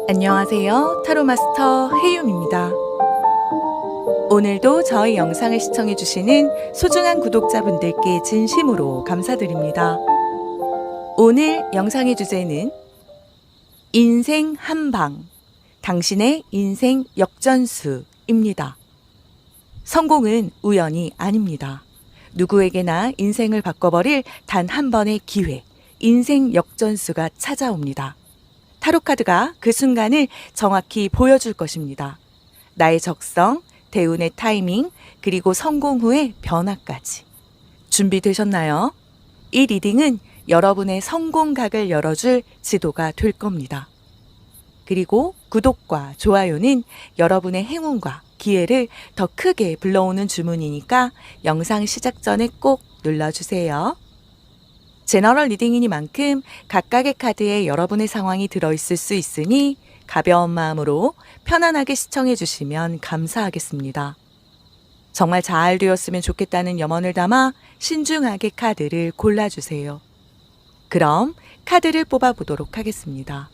안녕하세요. 타로마스터 해윤입니다. 오늘도 저희 영상을 시청해주시는 소중한 구독자분들께 진심으로 감사드립니다. 오늘 영상의 주제는 인생 한방, 당신의 인생 역전수입니다. 성공은 우연이 아닙니다. 누구에게나 인생을 바꿔버릴 단 한 번의 기회, 인생 역전수가 찾아옵니다. 타로카드가 그 순간을 정확히 보여줄 것입니다. 나의 적성, 대운의 타이밍, 그리고 성공 후의 변화까지. 준비되셨나요? 이 리딩은 여러분의 성공각을 열어줄 지도가 될 겁니다. 그리고 구독과 좋아요는 여러분의 행운과 기회를 더 크게 불러오는 주문이니까 영상 시작 전에 꼭 눌러주세요. 제너럴 리딩이니만큼 각각의 카드에 여러분의 상황이 들어있을 수 있으니 가벼운 마음으로 편안하게 시청해 주시면 감사하겠습니다. 정말 잘 되었으면 좋겠다는 염원을 담아 신중하게 카드를 골라주세요. 그럼 카드를 뽑아보도록 하겠습니다.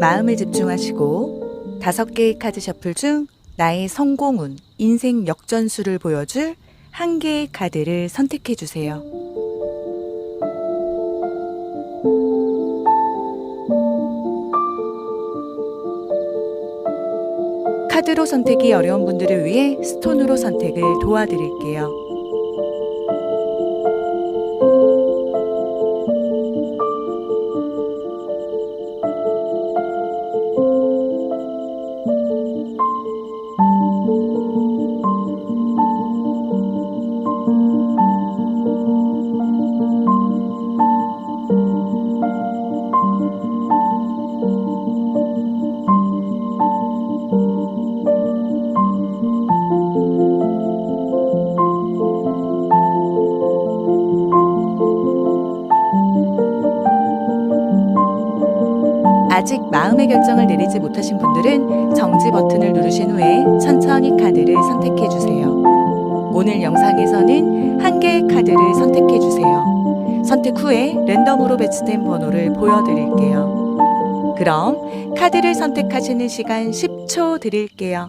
마음을 집중하시고 5개의 카드 셔플 중 나의 성공운, 인생 역전수를 보여줄 1개의 카드를 선택해 주세요. 카드로 선택이 어려운 분들을 위해 스톤으로 선택을 도와드릴게요. 아직 마음의 결정을 내리지 못하신 분들은 정지 버튼을 누르신 후에 천천히 카드를 선택해 주세요. 오늘 영상에서는 1개의 카드를 선택해 주세요. 선택 후에 랜덤으로 배치된 번호를 보여드릴게요. 그럼 카드를 선택하시는 시간 10초 드릴게요.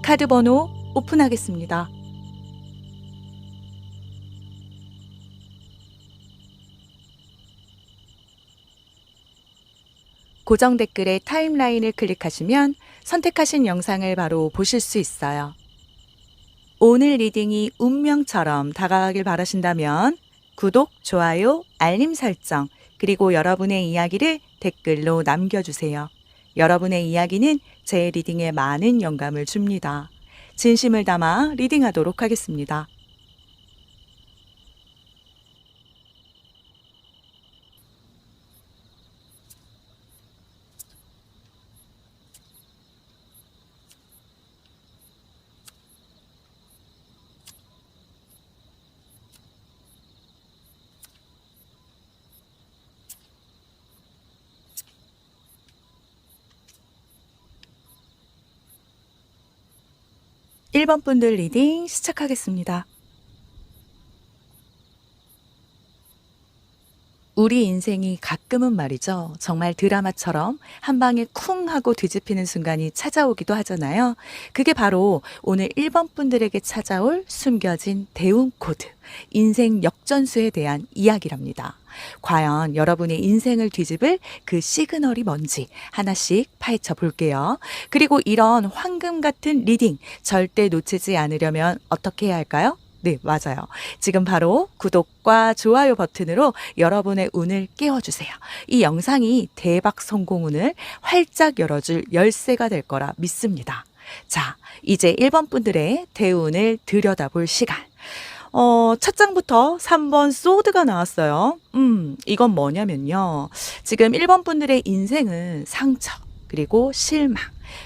카드 번호 오픈하겠습니다. 고정 댓글의 타임라인을 클릭하시면 선택하신 영상을 바로 보실 수 있어요. 오늘 리딩이 운명처럼 다가가길 바라신다면 구독, 좋아요, 알림 설정, 그리고 여러분의 이야기를 댓글로 남겨주세요. 여러분의 이야기는 제 리딩에 많은 영감을 줍니다. 진심을 담아 리딩하도록 하겠습니다. 1번 분들 리딩 시작하겠습니다. 우리 인생이 가끔은 말이죠. 정말 드라마처럼 한 방에 쿵 하고 뒤집히는 순간이 찾아오기도 하잖아요. 그게 바로 오늘 1번 분들에게 찾아올 숨겨진 대운 코드, 인생 역전수에 대한 이야기랍니다. 과연 여러분의 인생을 뒤집을 그 시그널이 뭔지 하나씩 파헤쳐 볼게요. 그리고 이런 황금 같은 리딩 절대 놓치지 않으려면 어떻게 해야 할까요? 네, 맞아요. 지금 바로 구독과 좋아요 버튼으로 여러분의 운을 깨워주세요. 이 영상이 대박 성공운을 활짝 열어줄 열쇠가 될 거라 믿습니다. 자, 이제 1번 분들의 대운을 들여다볼 시간. 첫 장부터 3번 소드가 나왔어요. 이건 뭐냐면요. 지금 1번 분들의 인생은 상처, 그리고 실망,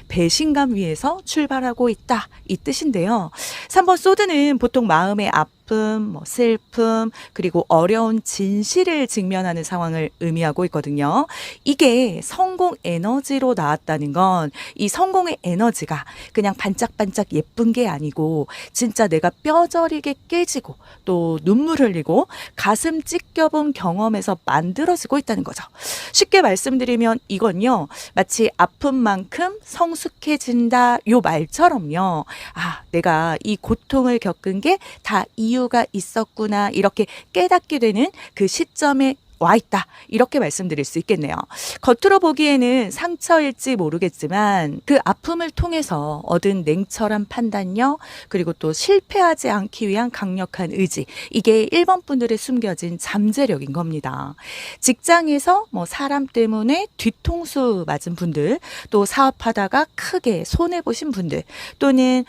배신감 위에서 출발하고 있다. 이 뜻인데요. 3번 소드는 보통 마음의 아픔, 슬픔, 그리고 어려운 진실을 직면하는 상황을 의미하고 있거든요. 이게 성공 에너지로 나왔다는 건 이 성공의 에너지가 그냥 반짝반짝 예쁜 게 아니고 진짜 내가 뼈저리게 깨지고 또 눈물 흘리고 가슴 찢겨본 경험에서 만들어지고 있다는 거죠. 쉽게 말씀드리면 이건요. 마치 아픈 만큼 성숙해진다 요 말처럼요. 아, 내가 이 고통을 겪은 게 다 이유가 있었구나 이렇게 깨닫게 되는 그 시점에 와 있다. 이렇게 말씀드릴 수 있겠네요. 겉으로 보기에는 상처일지 모르겠지만 그 아픔을 통해서 얻은 냉철한 판단력 그리고 또 실패하지 않기 위한 강력한 의지 이게 1번 분들의 숨겨진 잠재력인 겁니다. 직장에서 사람 때문에 뒤통수 맞은 분들 또 사업하다가 크게 손해보신 분들 또는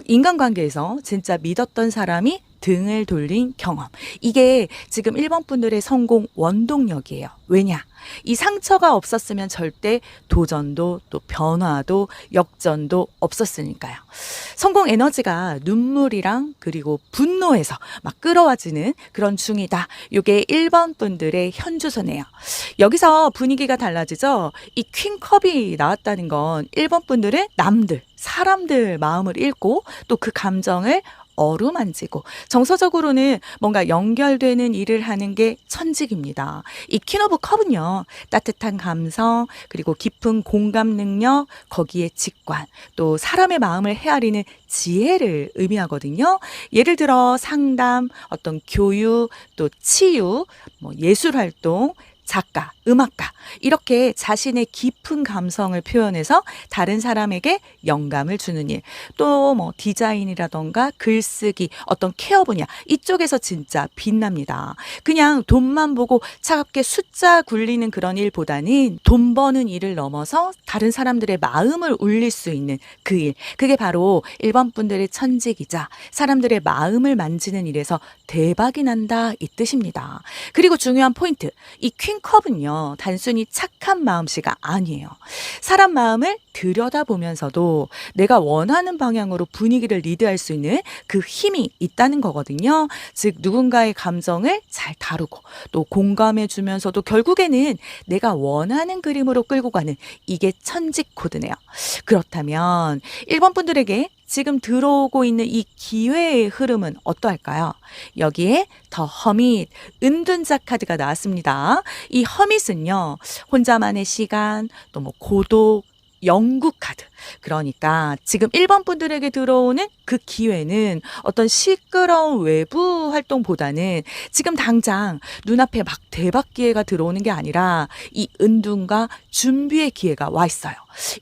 인간관계에서 진짜 믿었던 사람이 등을 돌린 경험. 이게 지금 1번 분들의 성공 원동력이에요. 왜냐? 이 상처가 없었으면 절대 도전도 또 변화도 역전도 없었으니까요. 성공 에너지가 눈물이랑 그리고 분노에서 막 끌어와지는 그런 중이다. 이게 1번 분들의 현주소네요. 여기서 분위기가 달라지죠. 이 퀸컵이 나왔다는 건 1번 분들은 남들, 사람들 마음을 읽고 또 그 감정을 어루만지고 정서적으로는 뭔가 연결되는 일을 하는 게 천직입니다. 이 퀸 오브 컵은요. 따뜻한 감성 그리고 깊은 공감 능력 거기에 직관 또 사람의 마음을 헤아리는 지혜를 의미하거든요. 예를 들어 상담, 어떤 교육, 또 치유, 예술활동 작가, 음악가 이렇게 자신의 깊은 감성을 표현해서 다른 사람에게 영감을 주는 일 또 디자인이라던가 글쓰기 어떤 케어 분야 이쪽에서 진짜 빛납니다. 그냥 돈만 보고 차갑게 숫자 굴리는 그런 일보다는 돈 버는 일을 넘어서 다른 사람들의 마음을 울릴 수 있는 그 일 그게 바로 1번 분들의 천직이자 사람들의 마음을 만지는 일에서 대박이 난다 이 뜻입니다. 그리고 중요한 포인트 이 퀸컵은요 단순히 단순히 착한 마음씨가 아니에요. 사람 마음을 들여다보면서도 내가 원하는 방향으로 분위기를 리드할 수 있는 그 힘이 있다는 거거든요. 즉 누군가의 감정을 잘 다루고 또 공감해 주면서도 결국에는 내가 원하는 그림으로 끌고 가는, 이게 천직 코드네요. 그렇다면 1번 분들에게 지금 들어오고 있는 이 기회의 흐름은 어떠할까요? 여기에 더 허밋, 은둔자 카드가 나왔습니다. 이 허밋은요, 혼자만의 시간, 또 뭐 고독, 영구 카드. 그러니까 지금 1번 분들에게 들어오는 그 기회는 어떤 시끄러운 외부 활동보다는 지금 당장 눈앞에 막 대박 기회가 들어오는 게 아니라 이 은둔과 준비의 기회가 와 있어요.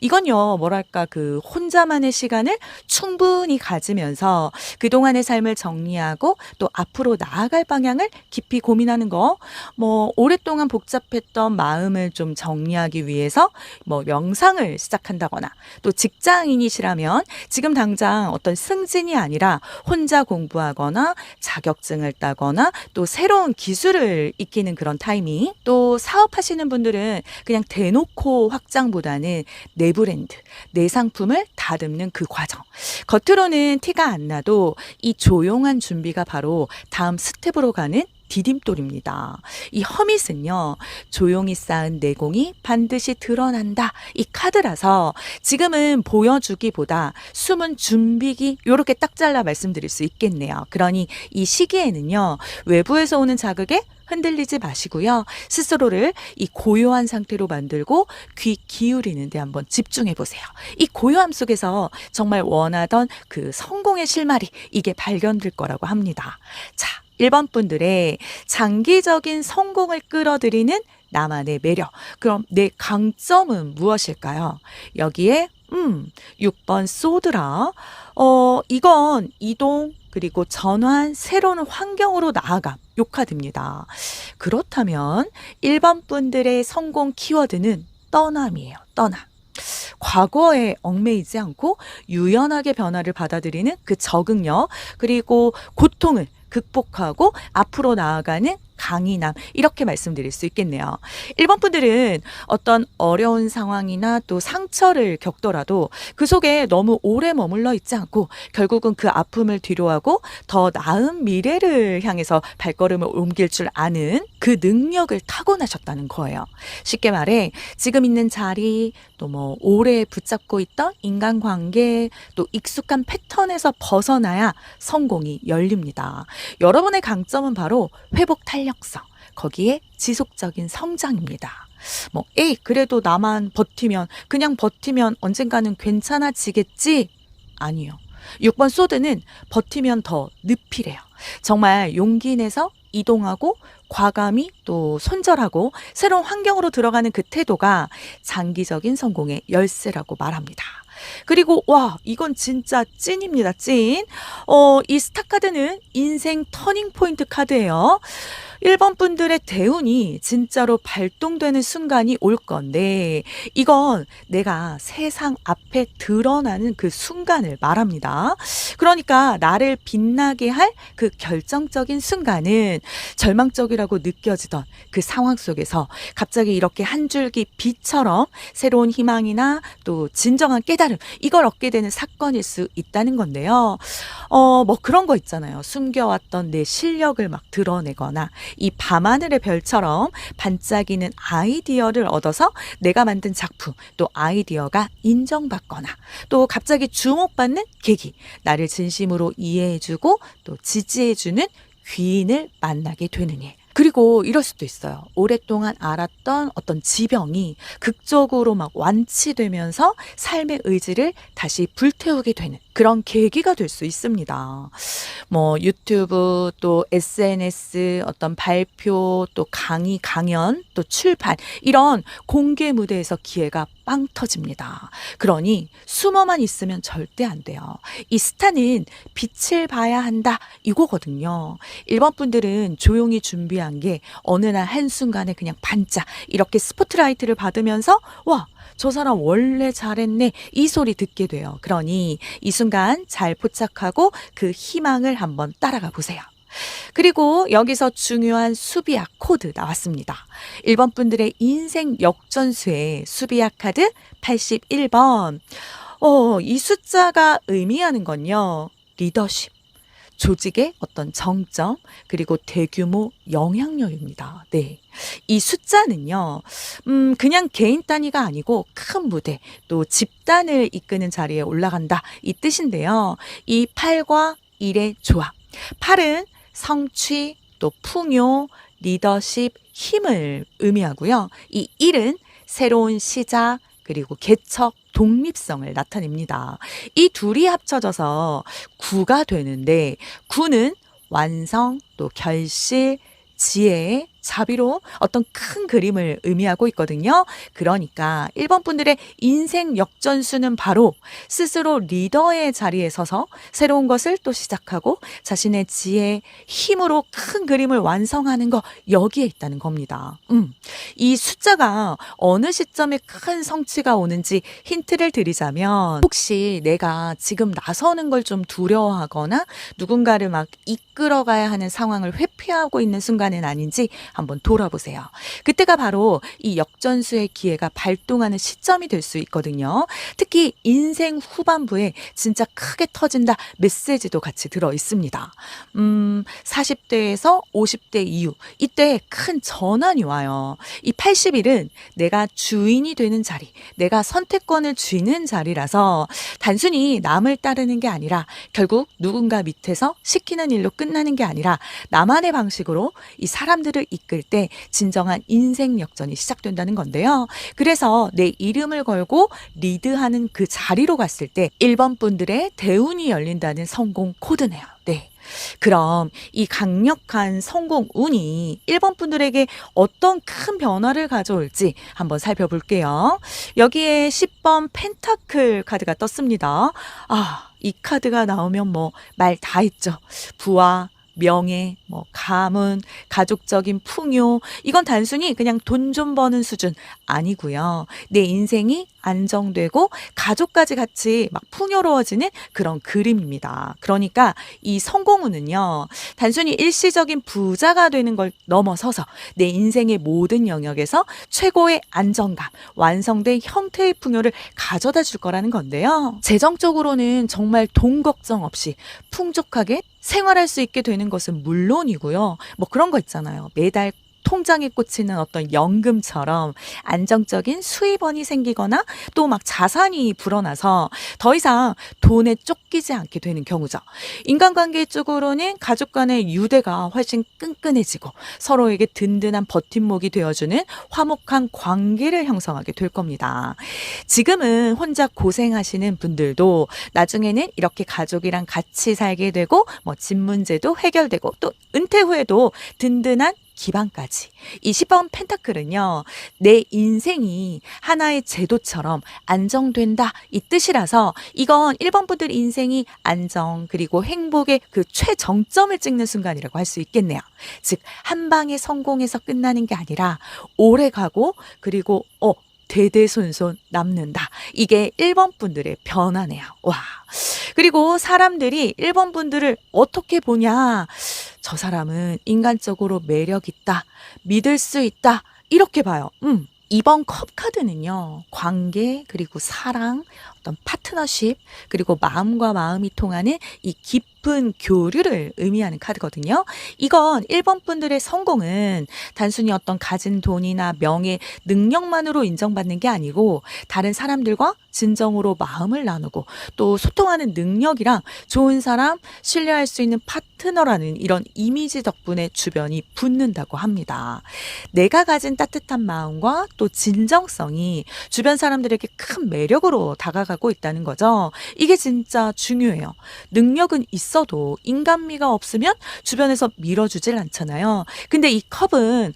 이건요, 뭐랄까, 그 혼자만의 시간을 충분히 가지면서 그동안의 삶을 정리하고 또 앞으로 나아갈 방향을 깊이 고민하는 거, 뭐 오랫동안 복잡했던 마음을 좀 정리하기 위해서 뭐 명상을 시작한다거나, 또 직장인이시라면 지금 당장 어떤 승진이 아니라 혼자 공부하거나 자격증을 따거나 또 새로운 기술을 익히는 그런 타이밍, 또 사업하시는 분들은 그냥 대놓고 확장보다는 내 브랜드, 내 상품을 다듬는 그 과정. 겉으로는 티가 안 나도 이 조용한 준비가 바로 다음 스텝으로 가는 디딤돌입니다. 이 허밋은요, 조용히 쌓은 내공이 반드시 드러난다, 이 카드라서 지금은 보여주기보다 숨은 준비기, 요렇게 딱 잘라 말씀드릴 수 있겠네요. 그러니 이 시기에는요, 외부에서 오는 자극에 흔들리지 마시고요. 스스로를 이 고요한 상태로 만들고 귀 기울이는 데 한번 집중해 보세요. 이 고요함 속에서 정말 원하던 그 성공의 실마리, 이게 발견될 거라고 합니다. 자, 1번 분들의 장기적인 성공을 끌어들이는 나만의 매력. 그럼 내 강점은 무엇일까요? 여기에 6번 소드라. 이건 이동 그리고 전환, 새로운 환경으로 나아감, 요 카드입니다. 그렇다면 1번 분들의 성공 키워드는 떠남이에요. 떠남. 과거에 얽매이지 않고 유연하게 변화를 받아들이는 그 적응력, 그리고 고통을 극복하고 앞으로 나아가는 강인함, 이렇게 말씀드릴 수 있겠네요. 1번 분들은 어떤 어려운 상황이나 또 상처를 겪더라도 그 속에 너무 오래 머물러 있지 않고 결국은 그 아픔을 뒤로하고 더 나은 미래를 향해서 발걸음을 옮길 줄 아는 그 능력을 타고나셨다는 거예요. 쉽게 말해 지금 있는 자리, 또 뭐 오래 붙잡고 있던 인간관계, 또 익숙한 패턴에서 벗어나야 성공이 열립니다. 여러분의 강점은 바로 회복 탄력성, 거기에 지속적인 성장입니다. 뭐 에이, 그래도 나만 버티면, 그냥 버티면 언젠가는 괜찮아지겠지? 아니요. 6번 소드는 버티면 더 늪이래요. 정말 용기 내서 이동하고 과감히 또 손절하고 새로운 환경으로 들어가는 그 태도가 장기적인 성공의 열쇠라고 말합니다. 그리고 와, 이건 진짜 찐입니다. 찐. 이 스타 카드는 인생 터닝 포인트 카드예요. 1번 분들의 대운이 진짜로 발동되는 순간이 올 건데, 이건 내가 세상 앞에 드러나는 그 순간을 말합니다. 그러니까 나를 빛나게 할 그 결정적인 순간은 절망적이라고 느껴지던 그 상황 속에서 갑자기 이렇게 한 줄기 빛처럼 새로운 희망이나 또 진정한 깨달음, 이걸 얻게 되는 사건일 수 있다는 건데요. 뭐 그런 거 있잖아요. 숨겨왔던 내 실력을 막 드러내거나 이 밤하늘의 별처럼 반짝이는 아이디어를 얻어서 내가 만든 작품, 또 아이디어가 인정받거나, 또 갑자기 주목받는 계기, 나를 진심으로 이해해주고 또 지지해주는 귀인을 만나게 되는 일. 그리고 이럴 수도 있어요. 오랫동안 앓았던 어떤 지병이 극적으로 막 완치되면서 삶의 의지를 다시 불태우게 되는 그런 계기가 될 수 있습니다. 뭐 유튜브, 또 SNS, 어떤 발표, 또 강의, 강연, 또 출판, 이런 공개 무대에서 기회가 빵 터집니다. 그러니 숨어만 있으면 절대 안 돼요. 이 스타는 빛을 봐야 한다, 이거거든요. 1번 분들은 조용히 준비한 게 어느 날 한순간에 그냥 반짝 이렇게 스포트라이트를 받으면서 와, 저 사람 원래 잘했네, 이 소리 듣게 돼요. 그러니 이 순간 잘 포착하고 그 희망을 한번 따라가 보세요. 그리고 여기서 중요한 수비약 코드 나왔습니다. 1번 분들의 인생 역전수의 수비약 카드 81번. 이 숫자가 의미하는 건요. 리더십, 조직의 어떤 정점, 그리고 대규모 영향력입니다. 네. 이 숫자는요, 그냥 개인 단위가 아니고 큰 무대, 또 집단을 이끄는 자리에 올라간다. 이 뜻인데요. 이 8과 1의 조합. 8은 성취, 또 풍요, 리더십, 힘을 의미하고요. 이 1은 새로운 시작, 그리고 개척, 독립성을 나타냅니다. 이 둘이 합쳐져서 9가 되는데 9는 완성, 또 결실, 지혜, 자비로 어떤 큰 그림을 의미하고 있거든요. 그러니까 1번 분들의 인생 역전수는 바로 스스로 리더의 자리에 서서 새로운 것을 또 시작하고 자신의 지혜, 힘으로 큰 그림을 완성하는 거, 여기에 있다는 겁니다. 이 숫자가 어느 시점에 큰 성취가 오는지 힌트를 드리자면, 혹시 내가 지금 나서는 걸 좀 두려워하거나 누군가를 막 이끌어가야 하는 상황을 회피하고 있는 순간은 아닌지 한번 돌아보세요. 그때가 바로 이 역전수의 기회가 발동하는 시점이 될 수 있거든요. 특히 인생 후반부에 진짜 크게 터진다 메시지도 같이 들어 있습니다. 40대에서 50대 이후, 이때 큰 전환이 와요. 이 80일은 내가 주인이 되는 자리, 내가 선택권을 쥐는 자리라서 단순히 남을 따르는 게 아니라 결국 누군가 밑에서 시키는 일로 끝나는 게 아니라 나만의 방식으로 이 사람들을 이끌 때 진정한 인생 역전이 시작된다는 건데요. 그래서 내 이름을 걸고 리드하는 그 자리로 갔을 때 1번 분들의 대운이 열린다는 성공 코드네요. 네. 그럼 이 강력한 성공 운이 1번 분들에게 어떤 큰 변화를 가져올지 한번 살펴볼게요. 여기에 10번 펜타클 카드가 떴습니다. 이 카드가 나오면 뭐 말 다 했죠. 부와 명예, 뭐 가문, 가족적인 풍요, 이건 단순히 그냥 돈 좀 버는 수준 아니고요. 내 인생이 안정되고 가족까지 같이 막 풍요로워지는 그런 그림입니다. 그러니까 이 성공운은요, 단순히 일시적인 부자가 되는 걸 넘어서서 내 인생의 모든 영역에서 최고의 안정감, 완성된 형태의 풍요를 가져다 줄 거라는 건데요. 재정적으로는 정말 돈 걱정 없이 풍족하게 생활할 수 있게 되는 것은 물론이고요. 뭐 그런 거 있잖아요. 매달 통장에 꽂히는 어떤 연금처럼 안정적인 수입원이 생기거나 또 막 자산이 불어나서 더 이상 돈에 쫓기지 않게 되는 경우죠. 인간관계 쪽으로는 가족 간의 유대가 훨씬 끈끈해지고 서로에게 든든한 버팀목이 되어주는 화목한 관계를 형성하게 될 겁니다. 지금은 혼자 고생하시는 분들도 나중에는 이렇게 가족이랑 같이 살게 되고 뭐 집 문제도 해결되고 또 은퇴 후에도 든든한 기반까지. 이 10번 펜타클은요, 내 인생이 하나의 제도처럼 안정된다 이 뜻이라서 이건 1번 분들 인생이 안정 그리고 행복의 그 최정점을 찍는 순간이라고 할 수 있겠네요. 즉 한 방에 성공해서 끝나는 게 아니라 오래 가고 그리고 대대손손 남는다. 이게 1번 분들의 변화네요. 와. 그리고 사람들이 1번 분들을 어떻게 보냐? 저 사람은 인간적으로 매력 있다. 믿을 수 있다. 이렇게 봐요. 이번 컵 카드는요. 관계 그리고 사랑, 어떤 파트너십 그리고 마음과 마음이 통하는 이 깊은 교류를 의미하는 카드거든요. 이건 1번 분들의 성공은 단순히 어떤 가진 돈이나 명예, 능력만으로 인정받는 게 아니고 다른 사람들과 진정으로 마음을 나누고 또 소통하는 능력이랑 좋은 사람, 신뢰할 수 있는 파트너라는 이런 이미지 덕분에 주변이 붙는다고 합니다. 내가 가진 따뜻한 마음과 또 진정성이 주변 사람들에게 큰 매력으로 다가가고 있다는 거죠. 이게 진짜 중요해요. 능력은 있어도 인간미가 없으면 주변에서 밀어주질 않잖아요. 근데 이 컵은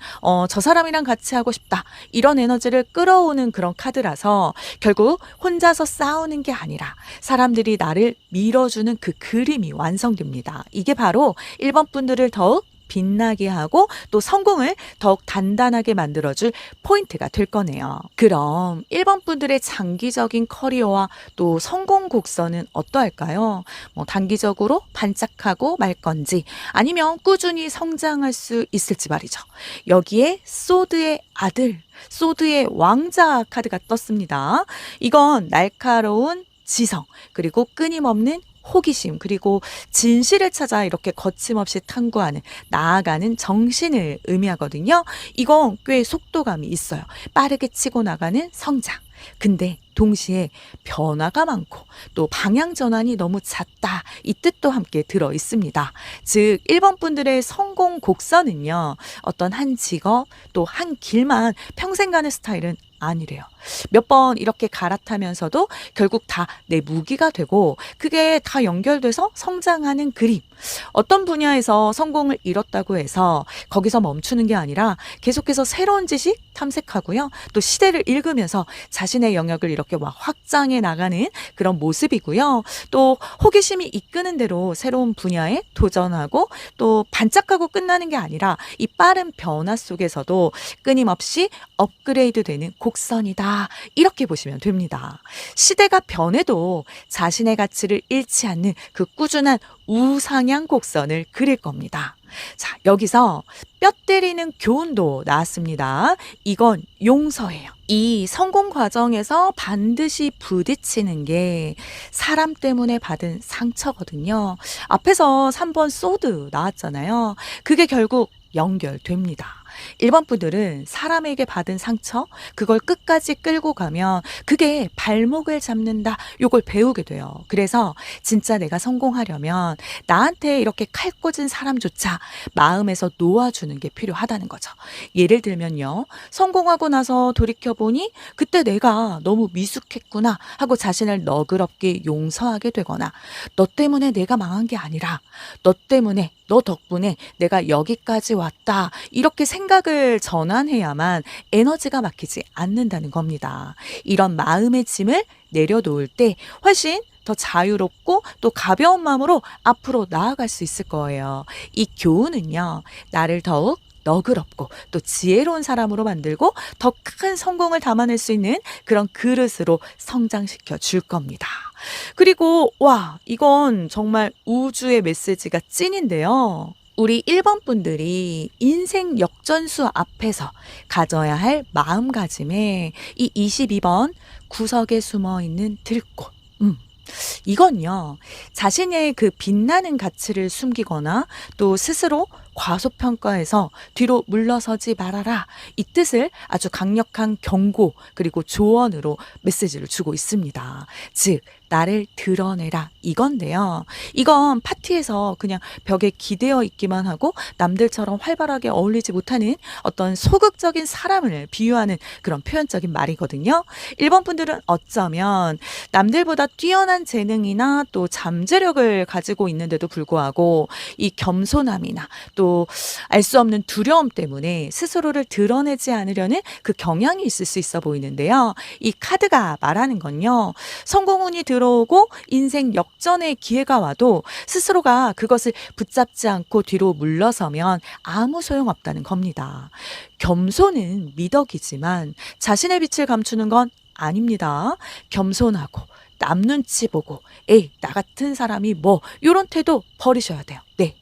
저 사람이랑 같이 하고 싶다. 이런 에너지를 끌어오는 그런 카드라서 결국 혼자서 싸우는 게 아니라 사람들이 나를 밀어주는 그 그림이 완성됩니다. 이게 바로 1번 분들을 더욱 빛나게 하고 또 성공을 더욱 단단하게 만들어줄 포인트가 될 거네요. 그럼 1번 분들의 장기적인 커리어와 또 성공 곡선은 어떠할까요? 단기적으로 반짝하고 말 건지 아니면 꾸준히 성장할 수 있을지 말이죠. 여기에 소드의 아들, 소드의 왕자 카드가 떴습니다. 이건 날카로운 지성, 그리고 끊임없는 호기심, 그리고 진실을 찾아 이렇게 거침없이 탐구하는, 나아가는 정신을 의미하거든요. 이건 꽤 속도감이 있어요. 빠르게 치고 나가는 성장. 근데 동시에 변화가 많고 또 방향 전환이 너무 잦다, 이 뜻도 함께 들어 있습니다. 즉 1번 분들의 성공 곡선은요, 어떤 한 직업 또 한 길만 평생 가는 스타일은 아니래요. 몇 번 이렇게 갈아타면서도 결국 다 내 무기가 되고 그게 다 연결돼서 성장하는 그림. 어떤 분야에서 성공을 이뤘다고 해서 거기서 멈추는 게 아니라 계속해서 새로운 지식 탐색하고요. 또 시대를 읽으면서 자신의 영역을 이렇게 막 확장해 나가는 그런 모습이고요. 또 호기심이 이끄는 대로 새로운 분야에 도전하고 또 반짝하고 끝나는 게 아니라 이 빠른 변화 속에서도 끊임없이 업그레이드 되는 곡선이다, 이렇게 보시면 됩니다. 시대가 변해도 자신의 가치를 잃지 않는 그 꾸준한 우상향 곡선을 그릴 겁니다. 자, 여기서 뼈 때리는 교훈도 나왔습니다. 이건 용서예요. 이 성공 과정에서 반드시 부딪히는 게 사람 때문에 받은 상처거든요. 앞에서 3번 소드 나왔잖아요. 그게 결국 연결됩니다. 1번 분들은 사람에게 받은 상처, 그걸 끝까지 끌고 가면 그게 발목을 잡는다, 요걸 배우게 돼요. 그래서 진짜 내가 성공하려면 나한테 이렇게 칼 꽂은 사람조차 마음에서 놓아주는 게 필요하다는 거죠. 예를 들면요, 성공하고 나서 돌이켜보니 그때 내가 너무 미숙했구나 하고 자신을 너그럽게 용서하게 되거나, 너 때문에 내가 망한 게 아니라 너 때문에, 너 덕분에 내가 여기까지 왔다, 이렇게 생각을 전환해야만 에너지가 막히지 않는다는 겁니다. 이런 마음의 짐을 내려놓을 때 훨씬 더 자유롭고 또 가벼운 마음으로 앞으로 나아갈 수 있을 거예요. 이 교훈은요, 나를 더욱 너그럽고 또 지혜로운 사람으로 만들고 더 큰 성공을 담아낼 수 있는 그런 그릇으로 성장시켜 줄 겁니다. 그리고 와, 이건 정말 우주의 메시지가 찐인데요. 우리 1번 분들이 인생 역전수 앞에서 가져야 할 마음가짐에 이 22번 구석에 숨어 있는 들꽃. 이건요, 자신의 그 빛나는 가치를 숨기거나 또 스스로 과소평가해서 뒤로 물러서지 말아라, 이 뜻을 아주 강력한 경고 그리고 조언으로 메시지를 주고 있습니다. 즉 나를 드러내라, 이건데요. 이건 파티에서 그냥 벽에 기대어 있기만 하고 남들처럼 활발하게 어울리지 못하는 어떤 소극적인 사람을 비유하는 그런 표현적인 말이거든요. 1번 분들은 어쩌면 남들보다 뛰어난 재능이나 또 잠재력을 가지고 있는데도 불구하고 이 겸손함이나 또 알 수 없는 두려움 때문에 스스로를 드러내지 않으려는 그 경향이 있을 수 있어 보이는데요. 이 카드가 말하는 건요, 성공운이 들어오고 인생 역전의 기회가 와도 스스로가 그것을 붙잡지 않고 뒤로 물러서면 아무 소용없다는 겁니다. 겸손은 미덕이지만 자신의 빛을 감추는 건 아닙니다. 겸손하고 남 눈치 보고 에이 나 같은 사람이 뭐, 요런 태도 버리셔야 돼요. 네.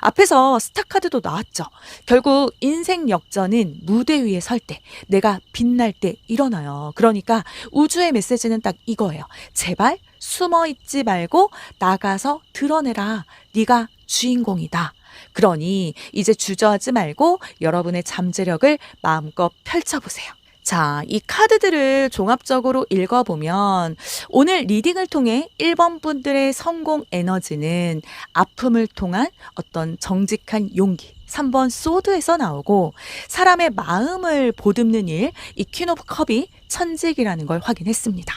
앞에서 스타카드도 나왔죠. 결국 인생 역전은 무대 위에 설 때, 내가 빛날 때 일어나요. 그러니까 우주의 메시지는 딱 이거예요. 제발 숨어 있지 말고 나가서 드러내라. 네가 주인공이다. 그러니 이제 주저하지 말고 여러분의 잠재력을 마음껏 펼쳐보세요. 자, 이 카드들을 종합적으로 읽어보면 오늘 리딩을 통해 1번 분들의 성공 에너지는 아픔을 통한 어떤 정직한 용기, 3번 소드에서 나오고 사람의 마음을 보듬는 일, 이 퀸 오브 컵이 천직이라는 걸 확인했습니다.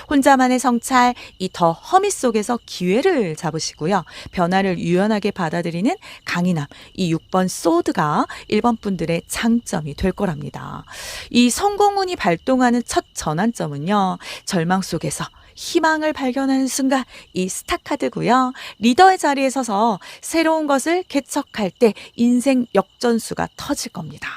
혼자만의 성찰, 이 더 허미 속에서 기회를 잡으시고요. 변화를 유연하게 받아들이는 강인함, 이 6번 소드가 1번 분들의 장점이 될 거랍니다. 이 성공운이 발동하는 첫 전환점은요, 절망 속에서 희망을 발견하는 순간 이 스타카드고요. 리더의 자리에 서서 새로운 것을 개척할 때 인생 역전수가 터질 겁니다.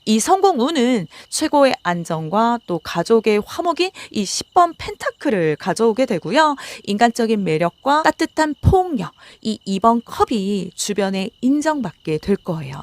이 성공 운은 최고의 안정과 또 가족의 화목인 이 10번 펜타클을 가져오게 되고요. 인간적인 매력과 따뜻한 폭력, 이 2번 컵이 주변에 인정받게 될 거예요.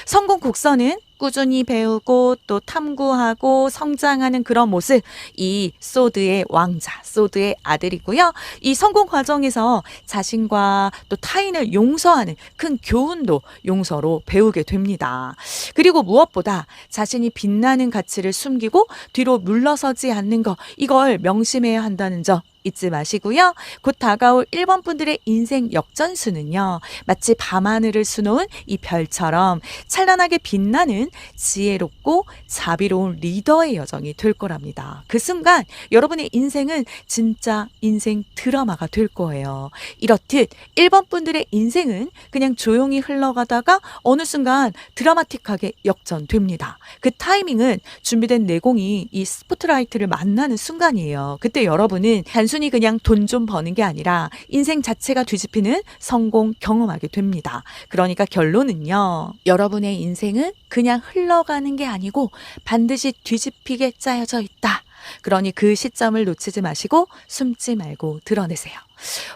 성공 곡선은 꾸준히 배우고 또 탐구하고 성장하는 그런 모습, 이 소드의 왕자, 소드의 아들이고요. 이 성공 과정에서 자신과 또 타인을 용서하는 큰 교훈도 용서로 배우게 됩니다. 그리고 무엇보다 자신이 빛나는 가치를 숨기고 뒤로 물러서지 않는 것, 이걸 명심해야 한다는 점 잊지 마시고요. 곧 다가올 1번 분들의 인생 역전수는요. 마치 밤하늘을 수놓은 이 별처럼 찬란하게 빛나는 지혜롭고 자비로운 리더의 여정이 될 거랍니다. 그 순간 여러분의 인생은 진짜 인생 드라마가 될 거예요. 이렇듯 1번 분들의 인생은 그냥 조용히 흘러가다가 어느 순간 드라마틱하게 역전됩니다. 그 타이밍은 준비된 내공이 이 스포트라이트를 만나는 순간이에요. 그때 여러분은 단순히 그냥 돈 좀 버는 게 아니라 인생 자체가 뒤집히는 성공 경험하게 됩니다. 그러니까 결론은요. 여러분의 인생은 그냥 흘러가는 게 아니고 반드시 뒤집히게 짜여져 있다. 그러니 그 시점을 놓치지 마시고 숨지 말고 드러내세요.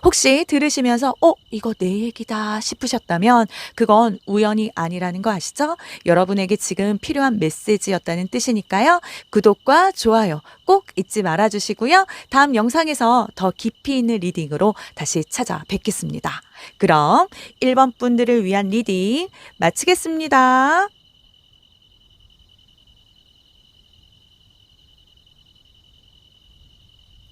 혹시 들으시면서 이거 내 얘기다 싶으셨다면 그건 우연이 아니라는 거 아시죠? 여러분에게 지금 필요한 메시지였다는 뜻이니까요. 구독과 좋아요 꼭 잊지 말아주시고요. 다음 영상에서 더 깊이 있는 리딩으로 다시 찾아뵙겠습니다. 그럼 1번 분들을 위한 리딩 마치겠습니다.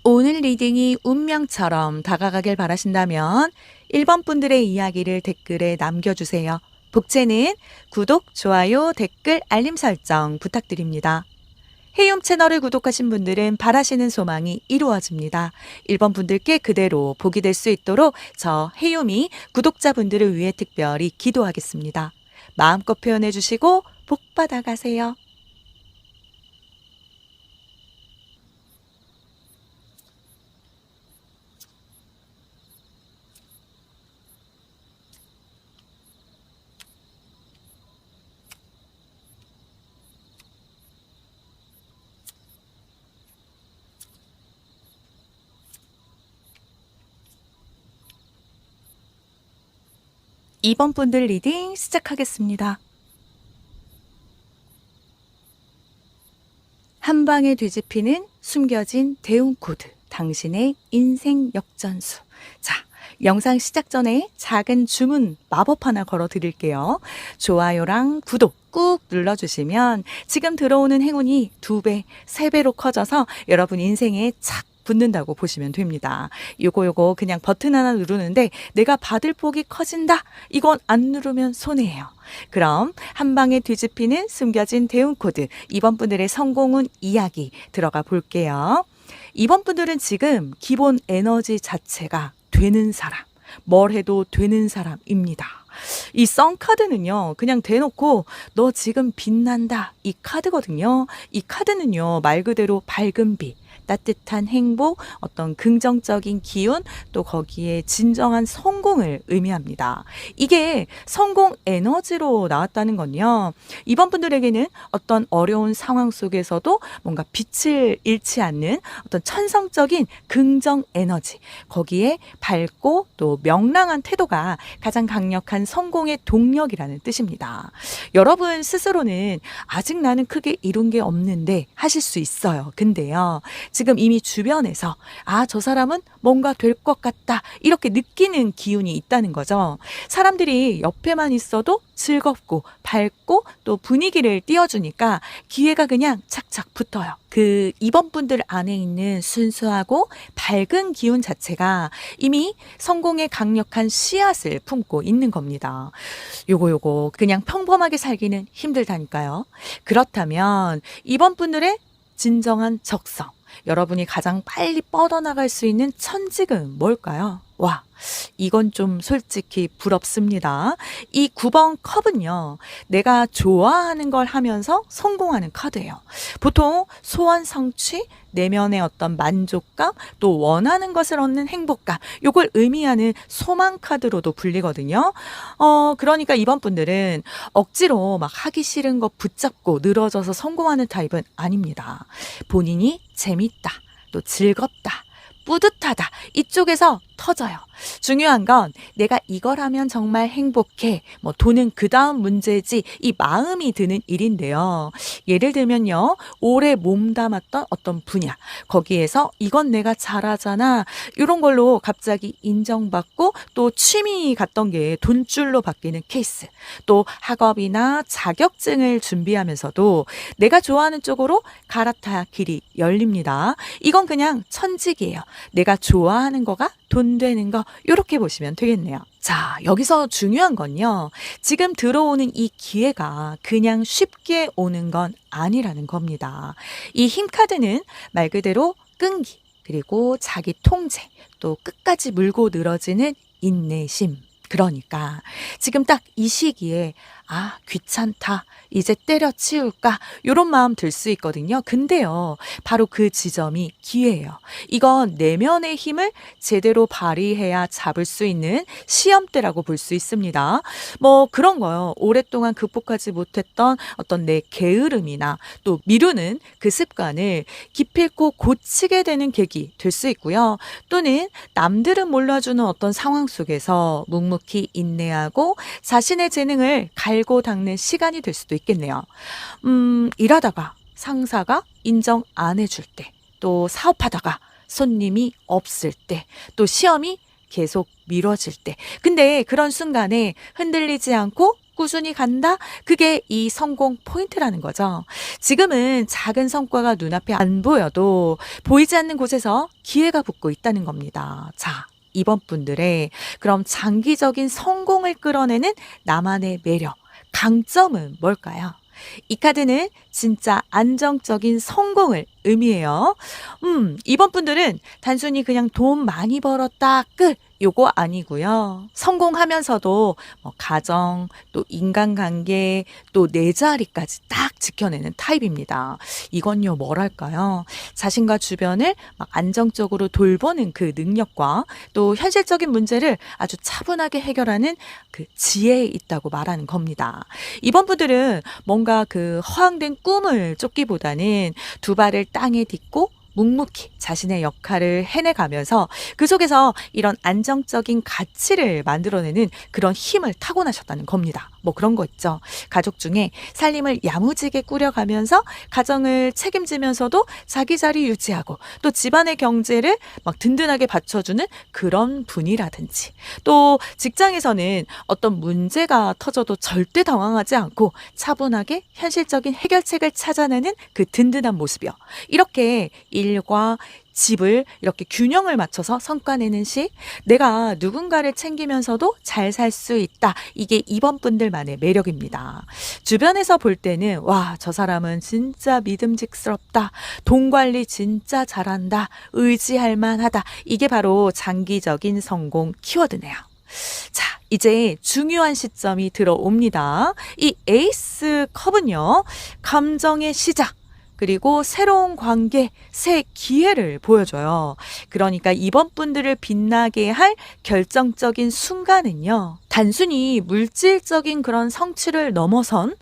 오늘 리딩이 운명처럼 다가가길 바라신다면 1번 분들의 이야기를 댓글에 남겨주세요. 복채는 구독, 좋아요, 댓글, 알림 설정 부탁드립니다. 헤이홈 채널을 구독하신 분들은 바라시는 소망이 이루어집니다. 1번 분들께 그대로 복이 될 수 있도록 저 헤이홈이 구독자분들을 위해 특별히 기도하겠습니다. 마음껏 표현해 주시고 복 받아가세요. 2번 분들 리딩 시작하겠습니다. 한 방에 뒤집히는 숨겨진 대응 코드, 당신의 인생 역전수. 자, 영상 시작 전에 작은 주문 마법 하나 걸어 드릴게요. 좋아요랑 구독 꾹 눌러주시면 지금 들어오는 행운이 2배, 3배로 커져서 여러분 인생에 착 붙는다고 보시면 됩니다. 요거 그냥 버튼 하나 누르는데 내가 받을 복이 커진다. 이건 안 누르면 손해예요. 그럼 한 방에 뒤집히는 숨겨진 대응 코드 2번 분들의 성공운 이야기 들어가 볼게요. 2번 분들은 지금 기본 에너지 자체가 되는 사람, 뭘 해도 되는 사람입니다. 이 썬카드는요 그냥 대놓고 너 지금 빛난다 이 카드거든요. 이 카드는요 말 그대로 밝은 빛, 따뜻한 행복, 어떤 긍정적인 기운, 또 거기에 진정한 성공을 의미합니다. 이게 성공 에너지로 나왔다는 건요. 이번 분들에게는 어떤 어려운 상황 속에서도 뭔가 빛을 잃지 않는 어떤 천성적인 긍정 에너지, 거기에 밝고 또 명랑한 태도가 가장 강력한 성공의 동력이라는 뜻입니다. 여러분 스스로는 아직 나는 크게 이룬 게 없는데 하실 수 있어요. 근데요. 지금 이미 주변에서 저 사람은 뭔가 될 것 같다 이렇게 느끼는 기운이 있다는 거죠. 사람들이 옆에만 있어도 즐겁고 밝고 또 분위기를 띄워주니까 기회가 그냥 착착 붙어요. 그 2번 분들 안에 있는 순수하고 밝은 기운 자체가 이미 성공의 강력한 씨앗을 품고 있는 겁니다. 요거 그냥 평범하게 살기는 힘들다니까요. 그렇다면 2번 분들의 진정한 적성, 여러분이 가장 빨리 뻗어나갈 수 있는 천직은 뭘까요? 와, 이건 좀 솔직히 부럽습니다. 이 9번 컵은요, 내가 좋아하는 걸 하면서 성공하는 카드예요. 보통 소원 성취, 내면의 어떤 만족감, 또 원하는 것을 얻는 행복감, 요걸 의미하는 소망 카드로도 불리거든요. 그러니까 이번 분들은 억지로 막 하기 싫은 거 붙잡고 늘어져서 성공하는 타입은 아닙니다. 본인이 재밌다, 또 즐겁다, 뿌듯하다. 이쪽에서 터져요. 중요한 건 내가 이걸 하면 정말 행복해. 뭐 돈은 그 다음 문제지. 이 마음이 드는 일인데요. 예를 들면요. 오래 몸담았던 어떤 분야. 거기에서 이건 내가 잘하잖아. 이런 걸로 갑자기 인정받고 또 취미 같던 게 돈줄로 바뀌는 케이스. 또 학업이나 자격증을 준비하면서도 내가 좋아하는 쪽으로 갈아타야 길이 열립니다. 이건 그냥 천직이에요. 내가 좋아하는 거가 돈 되는 거 이렇게 보시면 되겠네요. 자, 여기서 중요한 건요. 지금 들어오는 이 기회가 그냥 쉽게 오는 건 아니라는 겁니다. 이 힘카드는 말 그대로 끈기, 그리고 자기 통제, 또 끝까지 물고 늘어지는 인내심. 그러니까 지금 딱 이 시기에 귀찮다. 이제 때려치울까? 이런 마음 들 수 있거든요. 근데요, 바로 그 지점이 기회예요. 이건 내면의 힘을 제대로 발휘해야 잡을 수 있는 시험대라고 볼 수 있습니다. 뭐 그런 거요. 오랫동안 극복하지 못했던 어떤 내 게으름이나 또 미루는 그 습관을 기필코 고치게 되는 계기 될 수 있고요. 또는 남들은 몰라주는 어떤 상황 속에서 묵묵히 인내하고 자신의 재능을 갈고 닦는 시간이 될 수도 있겠네요. 일하다가 상사가 인정 안 해줄 때, 또 사업하다가 손님이 없을 때, 또 시험이 계속 미뤄질 때. 근데 그런 순간에 흔들리지 않고 꾸준히 간다? 그게 이 성공 포인트라는 거죠. 지금은 작은 성과가 눈앞에 안 보여도 보이지 않는 곳에서 기회가 붙고 있다는 겁니다. 자, 이번 분들의 그럼 장기적인 성공을 끌어내는 나만의 매력, 강점은 뭘까요? 이 카드는 진짜 안정적인 성공을 의미해요. 이번 분들은 단순히 그냥 돈 많이 벌었다, 끝. 요거 아니고요. 성공하면서도 뭐 가정, 또 인간관계, 또 내 자리까지 딱 지켜내는 타입입니다. 이건요, 뭐랄까요? 자신과 주변을 막 안정적으로 돌보는 그 능력과 또 현실적인 문제를 아주 차분하게 해결하는 그 지혜에 있다고 말하는 겁니다. 이번 분들은 뭔가 그 허황된 꿈을 쫓기보다는 두 발을 땅에 딛고 묵묵히 자신의 역할을 해내가면서 그 속에서 이런 안정적인 가치를 만들어내는 그런 힘을 타고나셨다는 겁니다. 뭐 그런 거 있죠. 가족 중에 살림을 야무지게 꾸려가면서 가정을 책임지면서도 자기 자리 유지하고 또 집안의 경제를 막 든든하게 받쳐주는 그런 분이라든지, 또 직장에서는 어떤 문제가 터져도 절대 당황하지 않고 차분하게 현실적인 해결책을 찾아내는 그 든든한 모습이요. 이렇게 일과 집을 이렇게 균형을 맞춰서 성과 내는 시, 내가 누군가를 챙기면서도 잘 살 수 있다. 이게 이번 분들만의 매력입니다. 주변에서 볼 때는 와, 저 사람은 진짜 믿음직스럽다. 돈 관리 진짜 잘한다. 의지할 만하다. 이게 바로 장기적인 성공 키워드네요. 자, 이제 중요한 시점이 들어옵니다. 이 에이스 컵은요, 감정의 시작, 그리고 새로운 관계, 새 기회를 보여줘요. 그러니까 이번 분들을 빛나게 할 결정적인 순간은요, 단순히 물질적인 그런 성취를 넘어선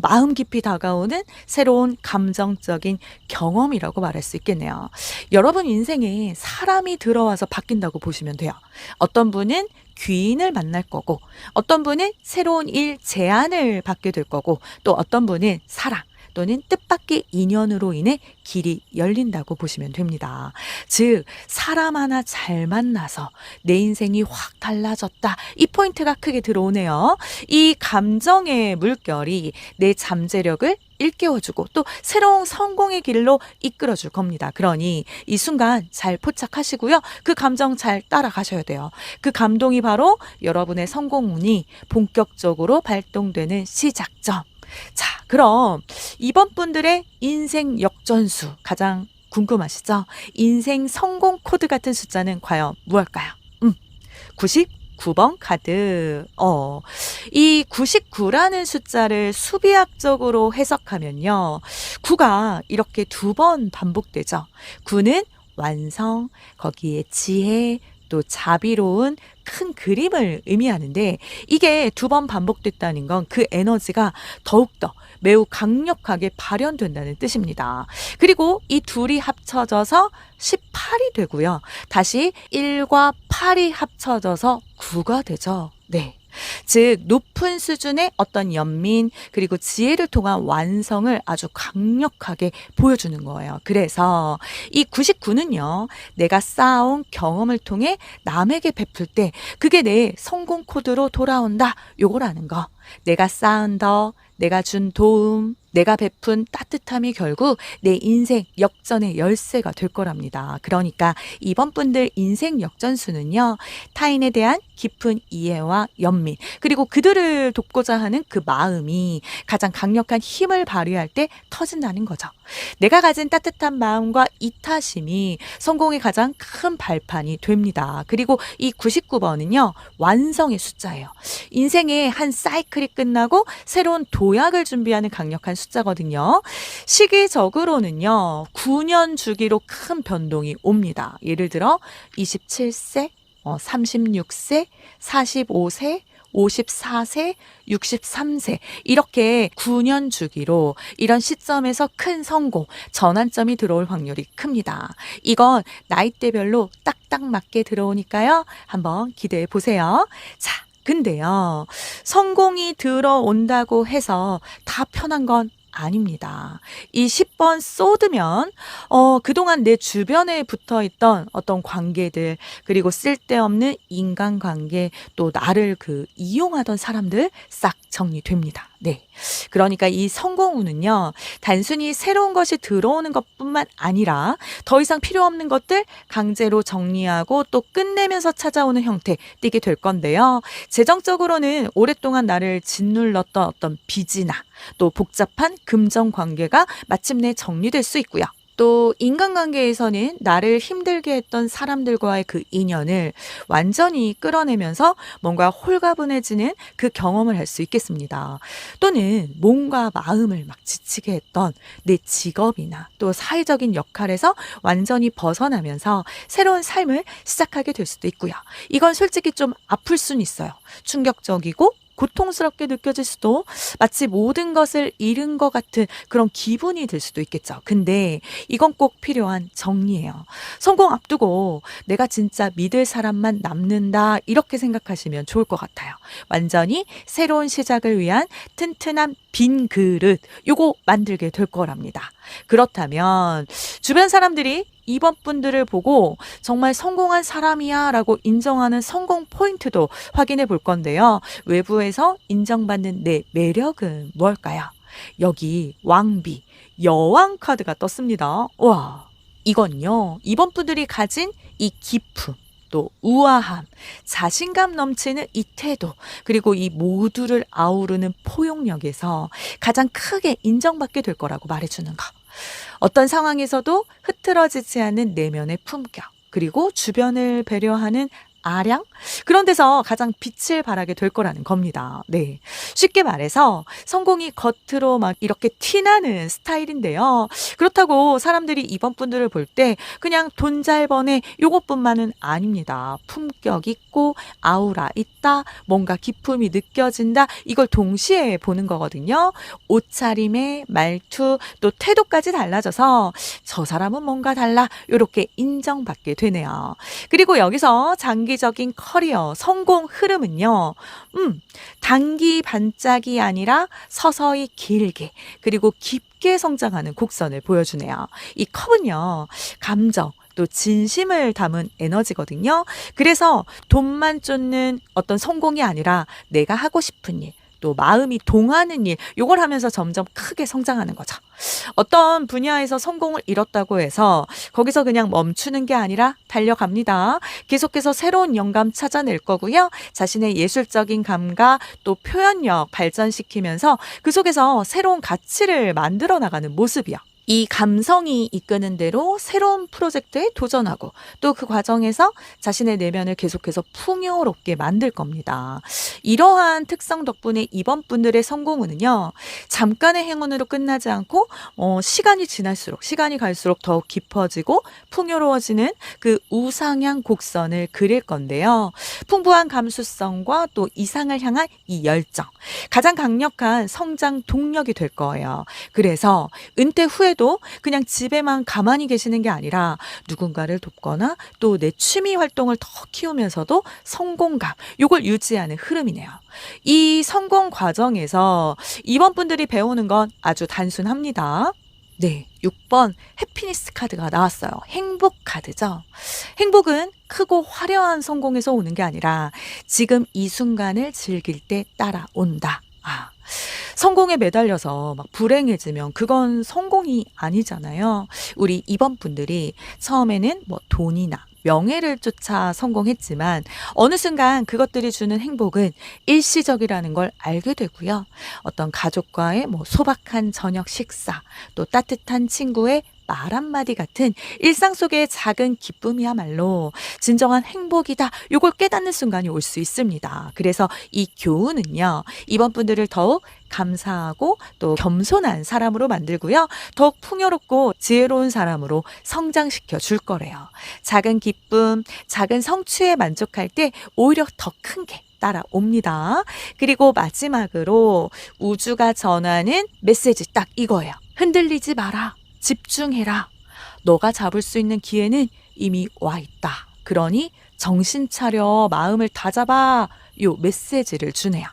마음 깊이 다가오는 새로운 감정적인 경험이라고 말할 수 있겠네요. 여러분 인생에 사람이 들어와서 바뀐다고 보시면 돼요. 어떤 분은 귀인을 만날 거고, 어떤 분은 새로운 일 제안을 받게 될 거고, 또 어떤 분은 사랑 또는 뜻밖의 인연으로 인해 길이 열린다고 보시면 됩니다. 즉, 사람 하나 잘 만나서 내 인생이 확 달라졌다. 이 포인트가 크게 들어오네요. 이 감정의 물결이 내 잠재력을 일깨워주고 또 새로운 성공의 길로 이끌어줄 겁니다. 그러니 이 순간 잘 포착하시고요. 그 감정 잘 따라가셔야 돼요. 그 감동이 바로 여러분의 성공운이 본격적으로 발동되는 시작점. 자, 그럼 이번 분들의 인생 역전수 가장 궁금하시죠? 인생 성공 코드 같은 숫자는 과연 무엇일까요? 99번 카드. 이 99라는 숫자를 수비학적으로 해석하면요. 9가 이렇게 2번 반복되죠. 9는 완성, 거기에 지혜, 또 자비로운 큰 그림을 의미하는데 이게 2번 반복됐다는 건 그 에너지가 더욱더 매우 강력하게 발현된다는 뜻입니다. 그리고 이 둘이 합쳐져서 18이 되고요. 다시 1과 8이 합쳐져서 9가 되죠. 네. 즉 높은 수준의 어떤 연민 그리고 지혜를 통한 완성을 아주 강력하게 보여주는 거예요. 그래서 이 99는요. 내가 쌓아온 경험을 통해 남에게 베풀 때 그게 내 성공 코드로 돌아온다. 요거라는 거. 내가 쌓은 더, 내가 준 도움, 내가 베푼 따뜻함이 결국 내 인생 역전의 열쇠가 될 거랍니다. 그러니까 이번 분들 인생 역전수는요. 타인에 대한 깊은 이해와 연민 그리고 그들을 돕고자 하는 그 마음이 가장 강력한 힘을 발휘할 때 터진다는 거죠. 내가 가진 따뜻한 마음과 이타심이 성공의 가장 큰 발판이 됩니다. 그리고 이 99번은요. 완성의 숫자예요. 인생의 한 사이클이 끝나고 새로운 도약을 준비하는 강력한 숫자거든요. 시기적으로는요. 9년 주기로 큰 변동이 옵니다. 예를 들어 27세, 36세, 45세, 54세, 63세 이렇게 9년 주기로 이런 시점에서 큰 성공, 전환점이 들어올 확률이 큽니다. 이건 나이대별로 딱딱 맞게 들어오니까요. 한번 기대해 보세요. 자, 근데요. 성공이 들어온다고 해서 다 편한 건 아닙니다. 이 10번 쏟으면 그동안 내 주변에 붙어있던 어떤 관계들 그리고 쓸데없는 인간관계 또 나를 이용하던 사람들 싹 정리됩니다. 네. 그러니까 이 성공운은요. 단순히 새로운 것이 들어오는 것뿐만 아니라 더 이상 필요 없는 것들 강제로 정리하고 또 끝내면서 찾아오는 형태 띠게 될 건데요. 재정적으로는 오랫동안 나를 짓눌렀던 어떤 빚이나 또 복잡한 금전 관계가 마침내 정리될 수 있고요. 또 인간관계에서는 나를 힘들게 했던 사람들과의 그 인연을 완전히 끌어내면서 뭔가 홀가분해지는 그 경험을 할 수 있겠습니다. 또는 몸과 마음을 막 지치게 했던 내 직업이나 또 사회적인 역할에서 완전히 벗어나면서 새로운 삶을 시작하게 될 수도 있고요. 이건 솔직히 좀 아플 수는 있어요. 충격적이고 고통스럽게 느껴질 수도 마치 모든 것을 잃은 것 같은 그런 기분이 들 수도 있겠죠. 근데 이건 꼭 필요한 정리예요. 성공 앞두고 내가 진짜 믿을 사람만 남는다 이렇게 생각하시면 좋을 것 같아요. 완전히 새로운 시작을 위한 튼튼한 빈 그릇 요거 만들게 될 거랍니다. 그렇다면 주변 사람들이 이번 분들을 보고 정말 성공한 사람이야 라고 인정하는 성공 포인트도 확인해 볼 건데요. 외부에서 인정받는 내 매력은 뭘까요? 여기 왕비, 여왕 카드가 떴습니다. 와, 이건요. 이번 분들이 가진 이 기품, 또 우아함, 자신감 넘치는 이 태도, 그리고 이 모두를 아우르는 포용력에서 가장 크게 인정받게 될 거라고 말해주는 거. 어떤 상황에서도 흐트러지지 않는 내면의 품격, 그리고 주변을 배려하는 아량? 그런 데서 가장 빛을 발하게 될 거라는 겁니다. 네. 쉽게 말해서 성공이 겉으로 막 이렇게 티나는 스타일인데요. 그렇다고 사람들이 이번 분들을 볼 때 그냥 돈 잘 버네 요것뿐만은 아닙니다. 품격 있고 아우라 있다. 뭔가 기품이 느껴진다. 이걸 동시에 보는 거거든요. 옷차림에 말투 또 태도까지 달라져서 저 사람은 뭔가 달라. 이렇게 인정받게 되네요. 그리고 여기서 장기적인 커리어 성공 흐름은요. 단기 반짝이 아니라 서서히 길게 그리고 깊게 성장하는 곡선을 보여주네요. 이 컵은요. 감정 또 진심을 담은 에너지거든요. 그래서 돈만 쫓는 어떤 성공이 아니라 내가 하고 싶은 일 또 마음이 동하는 일 요걸 하면서 점점 크게 성장하는 거죠. 어떤 분야에서 성공을 이뤘다고 해서 거기서 그냥 멈추는 게 아니라 달려갑니다. 계속해서 새로운 영감 찾아낼 거고요. 자신의 예술적인 감각 또 표현력 발전시키면서 그 속에서 새로운 가치를 만들어 나가는 모습이요. 이 감성이 이끄는 대로 새로운 프로젝트에 도전하고 또 그 과정에서 자신의 내면을 계속해서 풍요롭게 만들 겁니다. 이러한 특성 덕분에 이번 분들의 성공은요, 잠깐의 행운으로 끝나지 않고 시간이 갈수록 더욱 깊어지고 풍요로워지는 그 우상향 곡선을 그릴 건데요. 풍부한 감수성과 또 이상을 향한 이 열정, 가장 강력한 성장 동력이 될 거예요. 그래서 은퇴 후에도 그냥 집에만 가만히 계시는 게 아니라 누군가를 돕거나 또 내 취미 활동을 더 키우면서도 성공감, 요걸 유지하는 흐름이네요. 이 성공 과정에서 이번 분들이 배우는 건 아주 단순합니다. 네, 6번 해피니스 카드가 나왔어요. 행복 카드죠. 행복은 크고 화려한 성공에서 오는 게 아니라 지금 이 순간을 즐길 때 따라온다. 성공에 매달려서 막 불행해지면 그건 성공이 아니잖아요. 우리 이번 분들이 처음에는 뭐 돈이나 명예를 쫓아 성공했지만 어느 순간 그것들이 주는 행복은 일시적이라는 걸 알게 되고요. 어떤 가족과의 뭐 소박한 저녁 식사, 또 따뜻한 친구의 말 한마디 같은 일상 속의 작은 기쁨이야말로 진정한 행복이다. 요걸 깨닫는 순간이 올 수 있습니다. 그래서 이 교훈은요, 이번 분들을 더욱 감사하고 또 겸손한 사람으로 만들고요. 더욱 풍요롭고 지혜로운 사람으로 성장시켜 줄 거래요. 작은 기쁨, 작은 성취에 만족할 때 오히려 더 큰 게 따라옵니다. 그리고 마지막으로 우주가 전하는 메시지 딱 이거예요. 흔들리지 마라. 집중해라. 너가 잡을 수 있는 기회는 이미 와 있다. 그러니 정신 차려, 마음을 다잡아. 요 메시지를 주네요.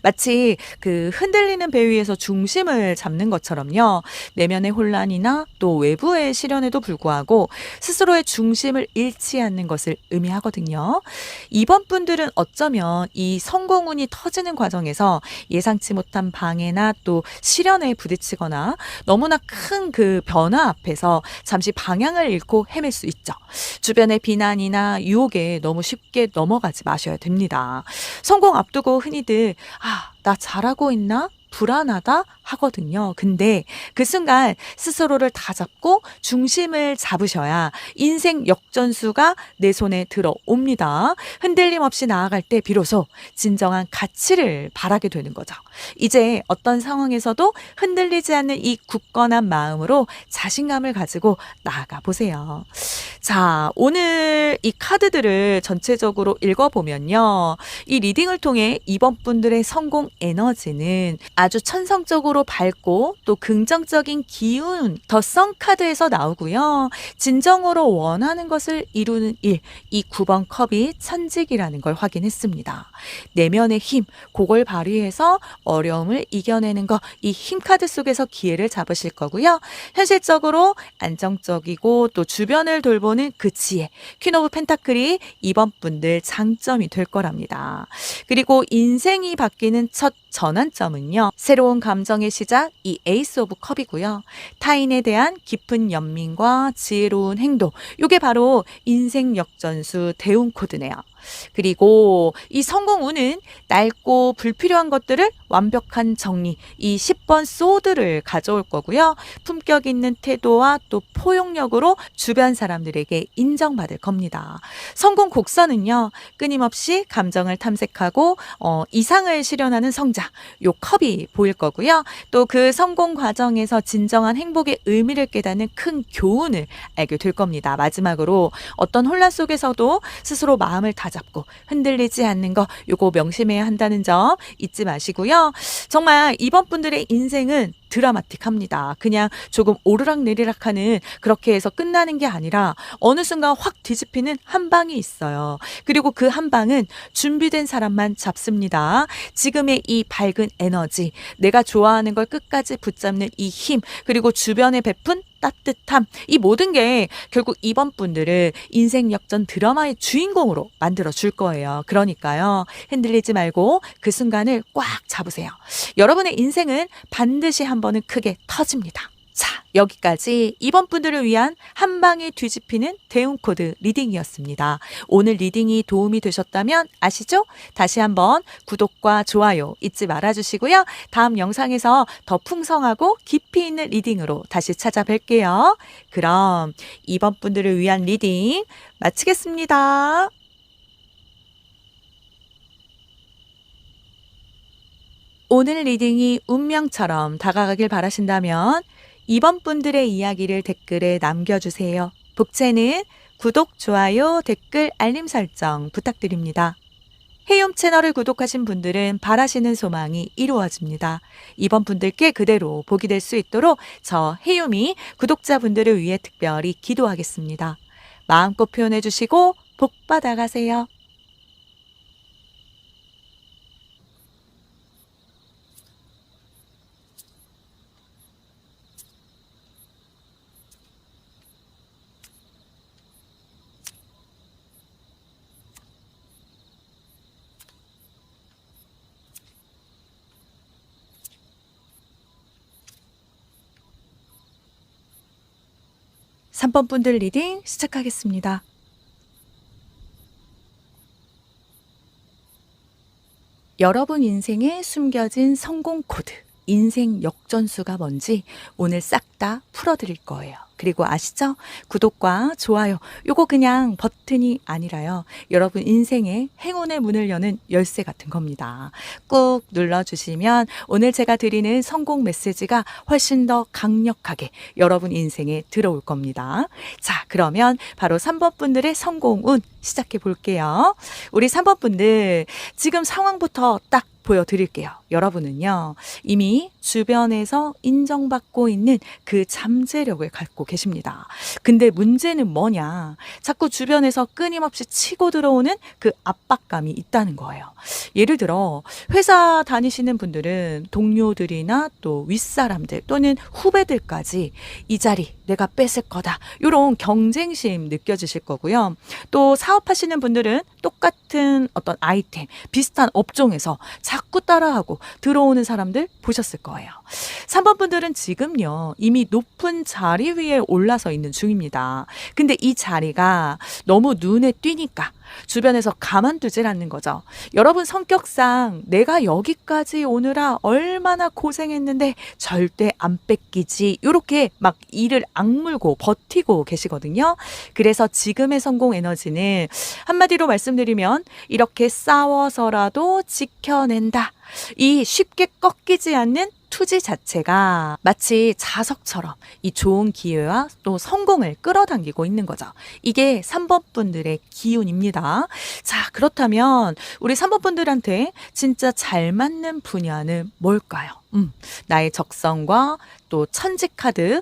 마치 그 흔들리는 배 위에서 중심을 잡는 것처럼요. 내면의 혼란이나 또 외부의 시련에도 불구하고 스스로의 중심을 잃지 않는 것을 의미하거든요. 이번 분들은 어쩌면 이 성공운이 터지는 과정에서 예상치 못한 방해나 또 시련에 부딪히거나 너무나 큰 그 변화 앞에서 잠시 방향을 잃고 헤맬 수 있죠. 주변의 비난이나 유혹에 너무 쉽게 넘어가지 마셔야 됩니다. 성공 앞두고 흔히들 나 잘하고 있나? 불안하다 하거든요. 근데 그 순간 스스로를 다잡고 중심을 잡으셔야 인생 역전수가 내 손에 들어옵니다. 흔들림 없이 나아갈 때 비로소 진정한 가치를 바라게 되는 거죠. 이제 어떤 상황에서도 흔들리지 않는 이 굳건한 마음으로 자신감을 가지고 나아가 보세요. 자, 오늘 이 카드들을 전체적으로 읽어보면요. 이 리딩을 통해 이번 분들의 성공 에너지는 아주 천성적으로 밝고 또 긍정적인 기운, 더 선 카드에서 나오고요. 진정으로 원하는 것을 이루는 일, 이 9번 컵이 천직이라는 걸 확인했습니다. 내면의 힘, 그걸 발휘해서 어려움을 이겨내는 거, 이 힘 카드 속에서 기회를 잡으실 거고요. 현실적으로 안정적이고 또 주변을 돌보는 그 지혜, 퀸 오브 펜타클이 이번 분들 장점이 될 거랍니다. 그리고 인생이 바뀌는 첫 전환점은요. 새로운 감정의 시작, 이 에이스 오브 컵이고요. 타인에 대한 깊은 연민과 지혜로운 행동, 이게 바로 인생 역전수 대운 코드네요. 그리고 이 성공운은 낡고 불필요한 것들을 완벽한 정리, 이 10번 소드를 가져올 거고요. 품격 있는 태도와 또 포용력으로 주변 사람들에게 인정받을 겁니다. 성공 곡선은요, 끊임없이 감정을 탐색하고 이상을 실현하는 성장, 요 컵이 보일 거고요. 또 그 성공 과정에서 진정한 행복의 의미를 깨닫는 큰 교훈을 알게 될 겁니다. 마지막으로 어떤 혼란 속에서도 스스로 마음을 다잡고 흔들리지 않는 거, 요거 명심해야 한다는 점 잊지 마시고요. 정말 이번 분들의 인생은 드라마틱합니다. 그냥 조금 오르락내리락하는 그렇게 해서 끝나는 게 아니라 어느 순간 확 뒤집히는 한 방이 있어요. 그리고 그 한 방은 준비된 사람만 잡습니다. 지금의 이 밝은 에너지, 내가 좋아하는 걸 끝까지 붙잡는 이 힘, 그리고 주변에 베푼 따뜻함, 이 모든 게 결국 이번 분들을 인생 역전 드라마의 주인공으로 만들어 줄 거예요. 그러니까요, 흔들리지 말고 그 순간을 꽉 잡으세요. 여러분의 인생은 반드시 한 번은 크게 터집니다. 자, 여기까지 이번 분들을 위한 한 방에 뒤집히는 대응 코드 리딩이었습니다. 오늘 리딩이 도움이 되셨다면 아시죠? 다시 한번 구독과 좋아요 잊지 말아주시고요. 다음 영상에서 더 풍성하고 깊이 있는 리딩으로 다시 찾아뵐게요. 그럼 이번 분들을 위한 리딩 마치겠습니다. 오늘 리딩이 운명처럼 다가가길 바라신다면 이번 분들의 이야기를 댓글에 남겨주세요. 복채는 구독, 좋아요, 댓글, 알림 설정 부탁드립니다. 해움 채널을 구독하신 분들은 바라시는 소망이 이루어집니다. 이번 분들께 그대로 복이 될 수 있도록 저 해움이 구독자분들을 위해 특별히 기도하겠습니다. 마음껏 표현해 주시고 복 받아가세요. 3번 분들 리딩 시작하겠습니다. 여러분 인생에 숨겨진 성공 코드, 인생 역전수가 뭔지 오늘 싹 다 풀어드릴 거예요. 그리고 아시죠? 구독과 좋아요, 요거 그냥 버튼이 아니라요. 여러분 인생의 행운의 문을 여는 열쇠 같은 겁니다. 꾹 눌러주시면 오늘 제가 드리는 성공 메시지가 훨씬 더 강력하게 여러분 인생에 들어올 겁니다. 자, 그러면 바로 3번 분들의 성공운 시작해 볼게요. 우리 3번 분들 지금 상황부터 딱 보여드릴게요. 여러분은요, 이미 주변에서 인정받고 있는 그 잠재력을 갖고 계십니다. 근데 문제는 뭐냐? 자꾸 주변에서 끊임없이 치고 들어오는 그 압박감이 있다는 거예요. 예를 들어, 회사 다니시는 분들은 동료들이나 또 윗사람들 또는 후배들까지 이 자리 내가 뺏을 거다, 이런 경쟁심 느껴지실 거고요. 또 사업하시는 분들은 똑같은 어떤 아이템, 비슷한 업종에서 자꾸 따라하고 들어오는 사람들 보셨을 거예요. 3번 분들은 지금요, 이미 높은 자리 위에 올라서 있는 중입니다. 근데 이 자리가 너무 눈에 띄니까 주변에서 가만두질 않는 거죠. 여러분 성격상 내가 여기까지 오느라 얼마나 고생했는데 절대 안 뺏기지, 이렇게 막 이를 악물고 버티고 계시거든요. 그래서 지금의 성공 에너지는 한마디로 말씀드리면 이렇게 싸워서라도 지켜낸다, 이 쉽게 꺾이지 않는 투지 자체가 마치 자석처럼 이 좋은 기회와 또 성공을 끌어당기고 있는 거죠. 이게 3번 분들의 기운입니다. 자, 그렇다면 우리 3번 분들한테 진짜 잘 맞는 분야는 뭘까요? 나의 적성과 또 천지 카드,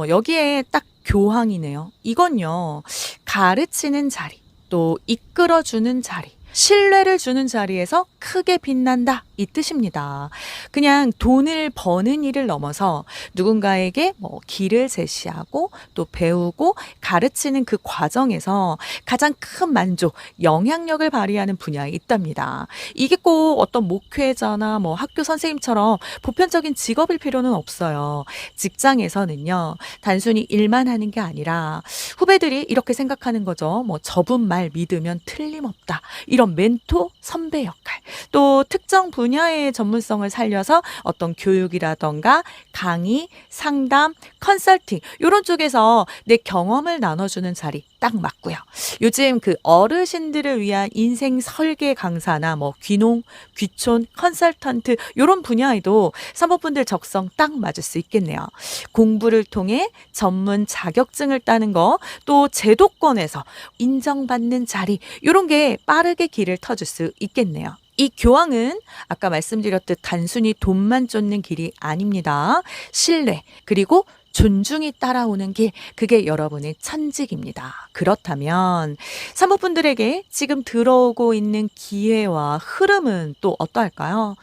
여기에 딱 교황이네요. 이건요, 가르치는 자리, 또 이끌어주는 자리, 신뢰를 주는 자리에서 크게 빛난다, 이 뜻입니다. 그냥 돈을 버는 일을 넘어서 누군가에게 길을 제시하고 또 배우고 가르치는 그 과정에서 가장 큰 만족, 영향력을 발휘하는 분야에 있답니다. 이게 꼭 어떤 목회자나 학교 선생님처럼 보편적인 직업일 필요는 없어요. 직장에서는요, 단순히 일만 하는 게 아니라 후배들이 이렇게 생각하는 거죠. 저분 말 믿으면 틀림없다, 이런 멘토, 선배 역할, 또 특정 분야의 전문성을 살려서 어떤 교육이라던가 강의, 상담, 컨설팅, 이런 쪽에서 내 경험을 나눠주는 자리 딱 맞고요. 요즘 그 어르신들을 위한 인생 설계 강사나 귀농, 귀촌, 컨설턴트, 이런 분야에도 사모분들 적성 딱 맞을 수 있겠네요. 공부를 통해 전문 자격증을 따는 거, 또 제도권에서 인정받는 자리, 이런 게 빠르게 길을 터줄 수 있겠네요. 이 교황은 아까 말씀드렸듯 단순히 돈만 쫓는 길이 아닙니다. 신뢰, 그리고 존중이 따라오는 길, 그게 여러분의 천직입니다. 그렇다면 사모분들에게 지금 들어오고 있는 기회와 흐름은 또 어떠할까요?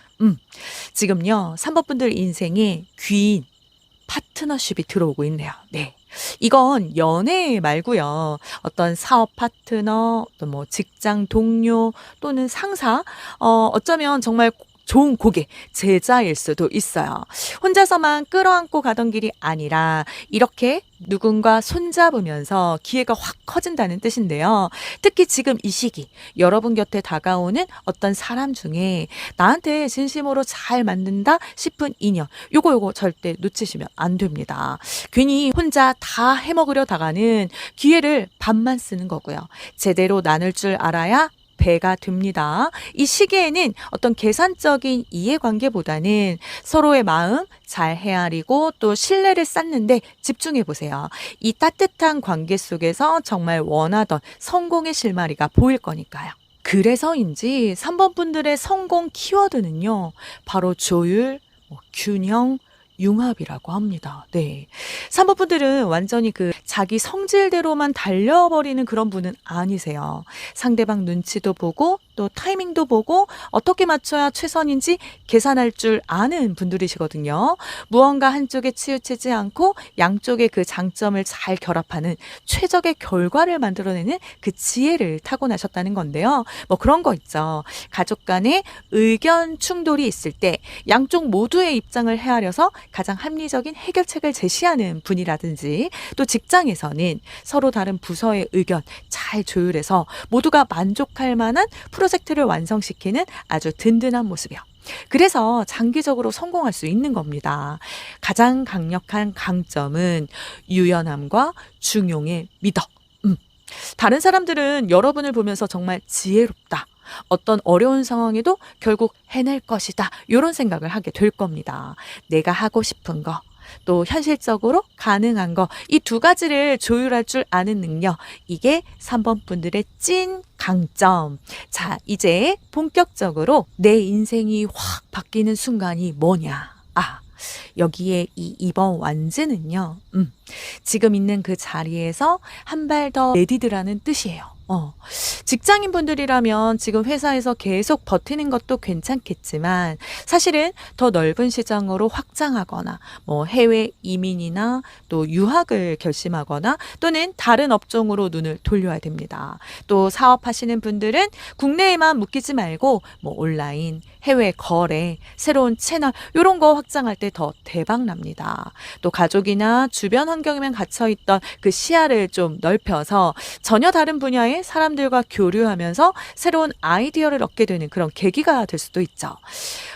지금요, 사모분들 인생에 귀인, 파트너십이 들어오고 있네요. 네. 이건 연애 말고요, 어떤 사업 파트너, 또 직장 동료 또는 상사, 어쩌면 정말 좋은 고객, 제자일 수도 있어요. 혼자서만 끌어안고 가던 길이 아니라 이렇게 누군가 손잡으면서 기회가 확 커진다는 뜻인데요. 특히 지금 이 시기, 여러분 곁에 다가오는 어떤 사람 중에 나한테 진심으로 잘 맞는다 싶은 인연, 요거 절대 놓치시면 안 됩니다. 괜히 혼자 다 해먹으려 다가는 기회를 반만 쓰는 거고요. 제대로 나눌 줄 알아야 배가 됩니다. 이 시기에는 어떤 계산적인 이해관계보다는 서로의 마음 잘 헤아리고 또 신뢰를 쌓는데 집중해 보세요. 이 따뜻한 관계 속에서 정말 원하던 성공의 실마리가 보일 거니까요. 그래서인지 3번 분들의 성공 키워드는요, 바로 조율, 균형, 융합이라고 합니다. 네. 3번 분들은 완전히 그 자기 성질대로만 달려버리는 그런 분은 아니세요. 상대방 눈치도 보고 또 타이밍도 보고 어떻게 맞춰야 최선인지 계산할 줄 아는 분들이시거든요. 무언가 한쪽에 치우치지 않고 양쪽의 그 장점을 잘 결합하는 최적의 결과를 만들어내는 그 지혜를 타고나셨다는 건데요. 뭐 그런 거 있죠. 가족 간에 의견 충돌이 있을 때 양쪽 모두의 입장을 헤아려서 가장 합리적인 해결책을 제시하는 분이라든지, 또 직장에서는 서로 다른 부서의 의견 잘 조율해서 모두가 만족할 만한 프로젝트를 완성시키는 아주 든든한 모습이요. 그래서 장기적으로 성공할 수 있는 겁니다. 가장 강력한 강점은 유연함과 중용의 미덕. 다른 사람들은 여러분을 보면서 정말 지혜롭다, 어떤 어려운 상황에도 결국 해낼 것이다, 이런 생각을 하게 될 겁니다. 내가 하고 싶은 거, 또 현실적으로 가능한 거, 이 두 가지를 조율할 줄 아는 능력, 이게 3번 분들의 찐 강점. 자, 이제 본격적으로 내 인생이 확 바뀌는 순간이 뭐냐. 여기에 이 2번 완즈는요, 지금 있는 그 자리에서 한 발 더 내디드라는 뜻이에요. 직장인 분들이라면 지금 회사에서 계속 버티는 것도 괜찮겠지만, 사실은 더 넓은 시장으로 확장하거나 뭐 해외 이민이나 또 유학을 결심하거나 또는 다른 업종으로 눈을 돌려야 됩니다. 또 사업하시는 분들은 국내에만 묶이지 말고 뭐 온라인, 해외 거래, 새로운 채널, 이런 거 확장할 때 더 대박 납니다. 또 가족이나 주변 환경에만 갇혀있던 그 시야를 좀 넓혀서 전혀 다른 분야의 사람들과 교류하면서 새로운 아이디어를 얻게 되는 그런 계기가 될 수도 있죠.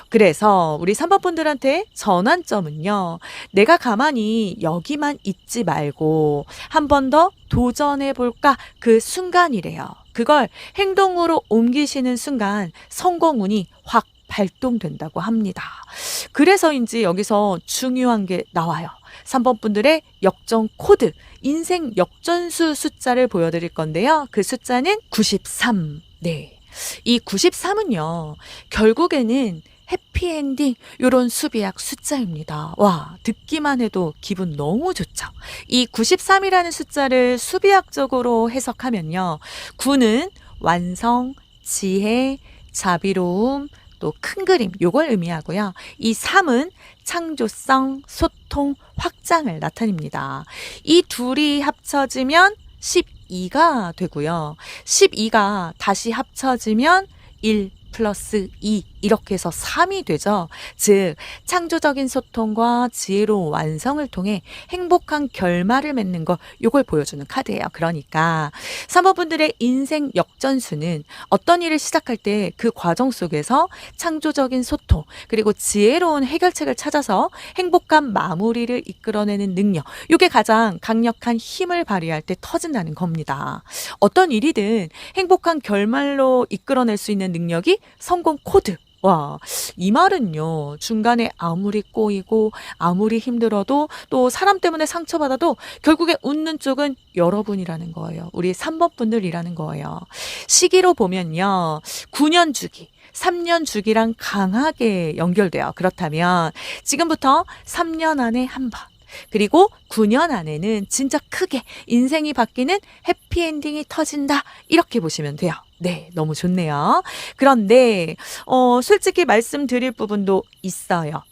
그래서 우리 3번 분들한테 전환점은요, 내가 가만히 여기만 있지 말고 한 번 더 도전해볼까, 그 순간이래요. 그걸 행동으로 옮기시는 순간 성공운이 확 발동된다고 합니다. 그래서인지 여기서 중요한 게 나와요. 3번 분들의 역전 코드, 인생 역전수 숫자를 보여드릴 건데요. 그 숫자는 93. 네. 이 93은요, 결국에는 해피엔딩, 요런 수비약 숫자입니다. 와, 듣기만 해도 기분 너무 좋죠. 이 93이라는 숫자를 수비학적으로 해석하면요, 9는 완성, 지혜, 자비로움, 또 큰 그림, 요걸 의미하고요. 이 3은 창조성, 소통, 확장을 나타냅니다. 이 둘이 합쳐지면 12가 되고요. 12가 다시 합쳐지면 1 플러스 2, 이렇게 해서 3이 되죠. 즉, 창조적인 소통과 지혜로운 완성을 통해 행복한 결말을 맺는 거, 요걸 보여주는 카드예요. 그러니까 3번 분들의 인생 역전수는 어떤 일을 시작할 때 그 과정 속에서 창조적인 소통, 그리고 지혜로운 해결책을 찾아서 행복한 마무리를 이끌어내는 능력, 요게 가장 강력한 힘을 발휘할 때 터진다는 겁니다. 어떤 일이든 행복한 결말로 이끌어낼 수 있는 능력이 성공 코드. 와, 이 말은요, 중간에 아무리 꼬이고 아무리 힘들어도 또 사람 때문에 상처받아도 결국에 웃는 쪽은 여러분이라는 거예요. 우리 3번 분들이라는 거예요. 시기로 보면요, 9년 주기, 3년 주기랑 강하게 연결돼요. 그렇다면 지금부터 3년 안에 한 번, 그리고 9년 안에는 진짜 크게 인생이 바뀌는 해피엔딩이 터진다, 이렇게 보시면 돼요. 네, 너무 좋네요. 그런데 솔직히 말씀드릴 부분도 있어요.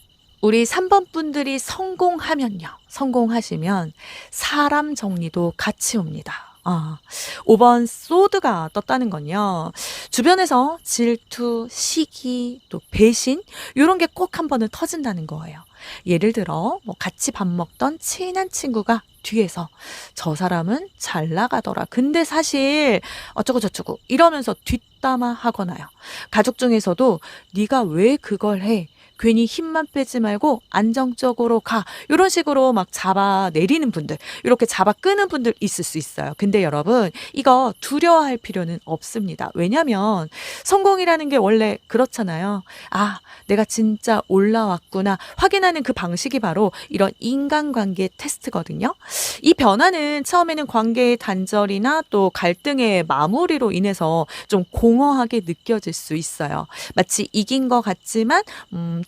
우리 3번 분들이 성공하면요, 성공하시면 사람 정리도 같이 옵니다. 아, 5번 소드가 떴다는 건요. 주변에서 질투, 시기, 또 배신 요런 게 꼭 한 번은 터진다는 거예요. 예를 들어 뭐 같이 밥 먹던 친한 친구가 뒤에서 "저 사람은 잘 나가더라. 근데 사실 어쩌고 저쩌고." 이러면서 뒷담화하거나요. 가족 중에서도 "네가 왜 그걸 해? 괜히 힘만 빼지 말고 안정적으로 가." 요런 식으로 막 잡아내리는 분들, 요렇게 잡아 끄는 분들 있을 수 있어요. 근데 여러분 이거 두려워할 필요는 없습니다. 왜냐면 성공이라는 게 원래 그렇잖아요. '아 내가 진짜 올라왔구나.' 확인하는 그 방식이 바로 이런 인간관계 테스트거든요. 이 변화는 처음에는 관계의 단절이나 또 갈등의 마무리로 인해서 좀 공허하게 느껴질 수 있어요. 마치 이긴 것 같지만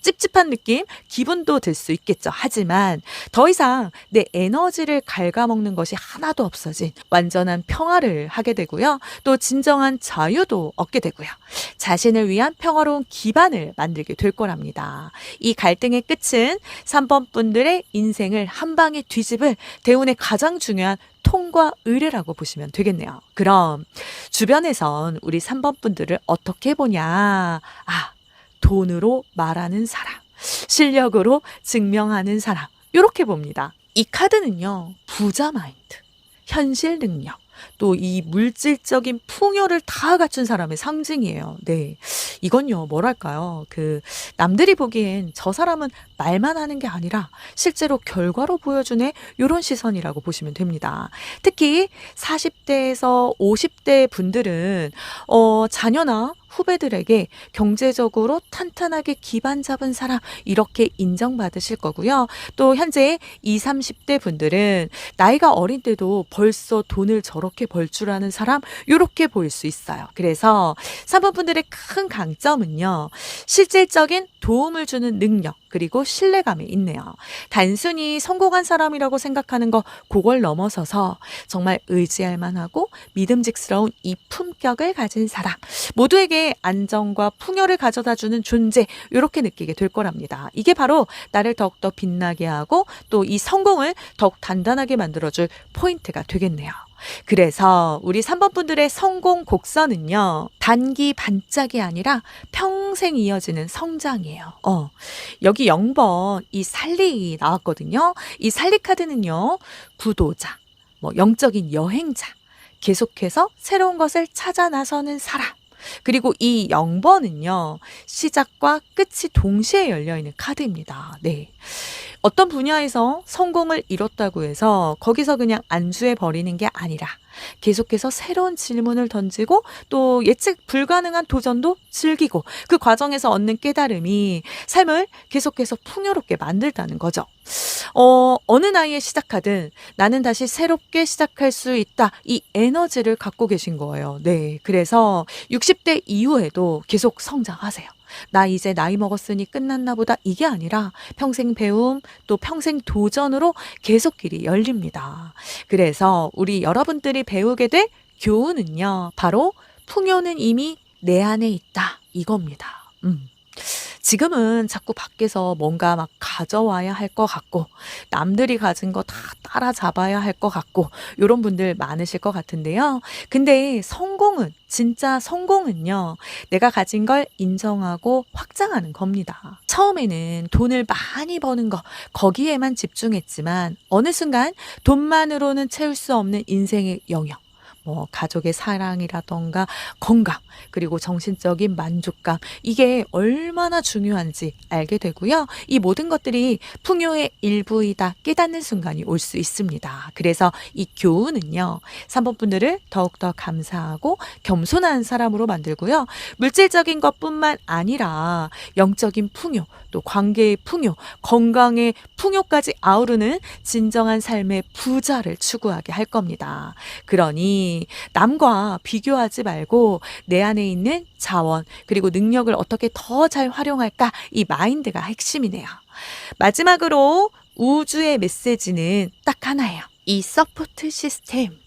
찝찝한 느낌, 기분도 들 수 있겠죠. 하지만 더 이상 내 에너지를 갉아먹는 것이 하나도 없어진 완전한 평화를 하게 되고요. 또 진정한 자유도 얻게 되고요. 자신을 위한 평화로운 기반을 만들게 될 거랍니다. 이 갈등의 끝은 3번 분들의 인생을 한 방에 뒤집을 대운의 가장 중요한 통과 의례라고 보시면 되겠네요. 그럼 주변에선 우리 3번 분들을 어떻게 보냐? 아, 돈으로 말하는 사람, 실력으로 증명하는 사람, 요렇게 봅니다. 이 카드는요, 부자 마인드, 현실 능력, 또 이 물질적인 풍요를 다 갖춘 사람의 상징이에요. 네. 이건요, 뭐랄까요. 남들이 보기엔 저 사람은 말만 하는 게 아니라 실제로 결과로 보여주네, 요런 시선이라고 보시면 됩니다. 특히 40대에서 50대 분들은 자녀나 후배들에게 경제적으로 탄탄하게 기반 잡은 사람, 이렇게 인정받으실 거고요. 또 현재 20, 30대 분들은 나이가 어린 때도 벌써 돈을 저렇게 벌 줄 아는 사람, 요렇게 보일 수 있어요. 그래서 3번 분들의 큰 강점은요, 실질적인 도움을 주는 능력, 그리고 신뢰감이 있네요. 단순히 성공한 사람이라고 생각하는 거, 그걸 넘어서서 정말 의지할 만하고 믿음직스러운 이 품격을 가진 사람, 모두에게 안정과 풍요를 가져다 주는 존재, 요렇게 느끼게 될 거랍니다. 이게 바로 나를 더욱더 빛나게 하고 또 이 성공을 더욱 단단하게 만들어줄 포인트가 되겠네요. 그래서 우리 3번 분들의 성공 곡선은요, 단기 반짝이 아니라 평생 이어지는 성장이에요. 여기 0번 이 살리 나왔거든요. 이 살리 카드는요, 구도자, 뭐 영적인 여행자, 계속해서 새로운 것을 찾아 나서는 사람. 그리고 이 0번은요, 시작과 끝이 동시에 열려있는 카드입니다. 네. 어떤 분야에서 성공을 이뤘다고 해서 거기서 그냥 안주해 버리는 게 아니라 계속해서 새로운 질문을 던지고 또 예측 불가능한 도전도 즐기고 그 과정에서 얻는 깨달음이 삶을 계속해서 풍요롭게 만들다는 거죠. 어느 나이에 시작하든 나는 다시 새롭게 시작할 수 있다. 이 에너지를 갖고 계신 거예요. 네. 그래서 60대 이후에도 계속 성장하세요. 나 이제 나이 먹었으니 끝났나 보다, 이게 아니라 평생 배움 또 평생 도전으로 계속 길이 열립니다. 그래서 우리 여러분들이 배우게 될 교훈은요, 바로 풍요는 이미 내 안에 있다, 이겁니다. 지금은 자꾸 밖에서 뭔가 막 가져와야 할 것 같고 남들이 가진 거 다 따라잡아야 할 것 같고 요런 분들 많으실 것 같은데요. 근데 성공은, 진짜 성공은요, 내가 가진 걸 인정하고 확장하는 겁니다. 처음에는 돈을 많이 버는 거, 거기에만 집중했지만 어느 순간 돈만으로는 채울 수 없는 인생의 영역, 뭐 가족의 사랑이라던가 건강, 그리고 정신적인 만족감, 이게 얼마나 중요한지 알게 되고요. 이 모든 것들이 풍요의 일부이다 깨닫는 순간이 올 수 있습니다. 그래서 이 교훈은요, 3번 분들을 더욱더 감사하고 겸손한 사람으로 만들고요. 물질적인 것뿐만 아니라 영적인 풍요, 또 관계의 풍요, 건강의 풍요까지 아우르는 진정한 삶의 부자를 추구하게 할 겁니다. 그러니 남과 비교하지 말고 내 안에 있는 자원, 그리고 능력을 어떻게 더 잘 활용할까, 이 마인드가 핵심이네요. 마지막으로 우주의 메시지는 딱 하나예요. 이 서포트 시스템.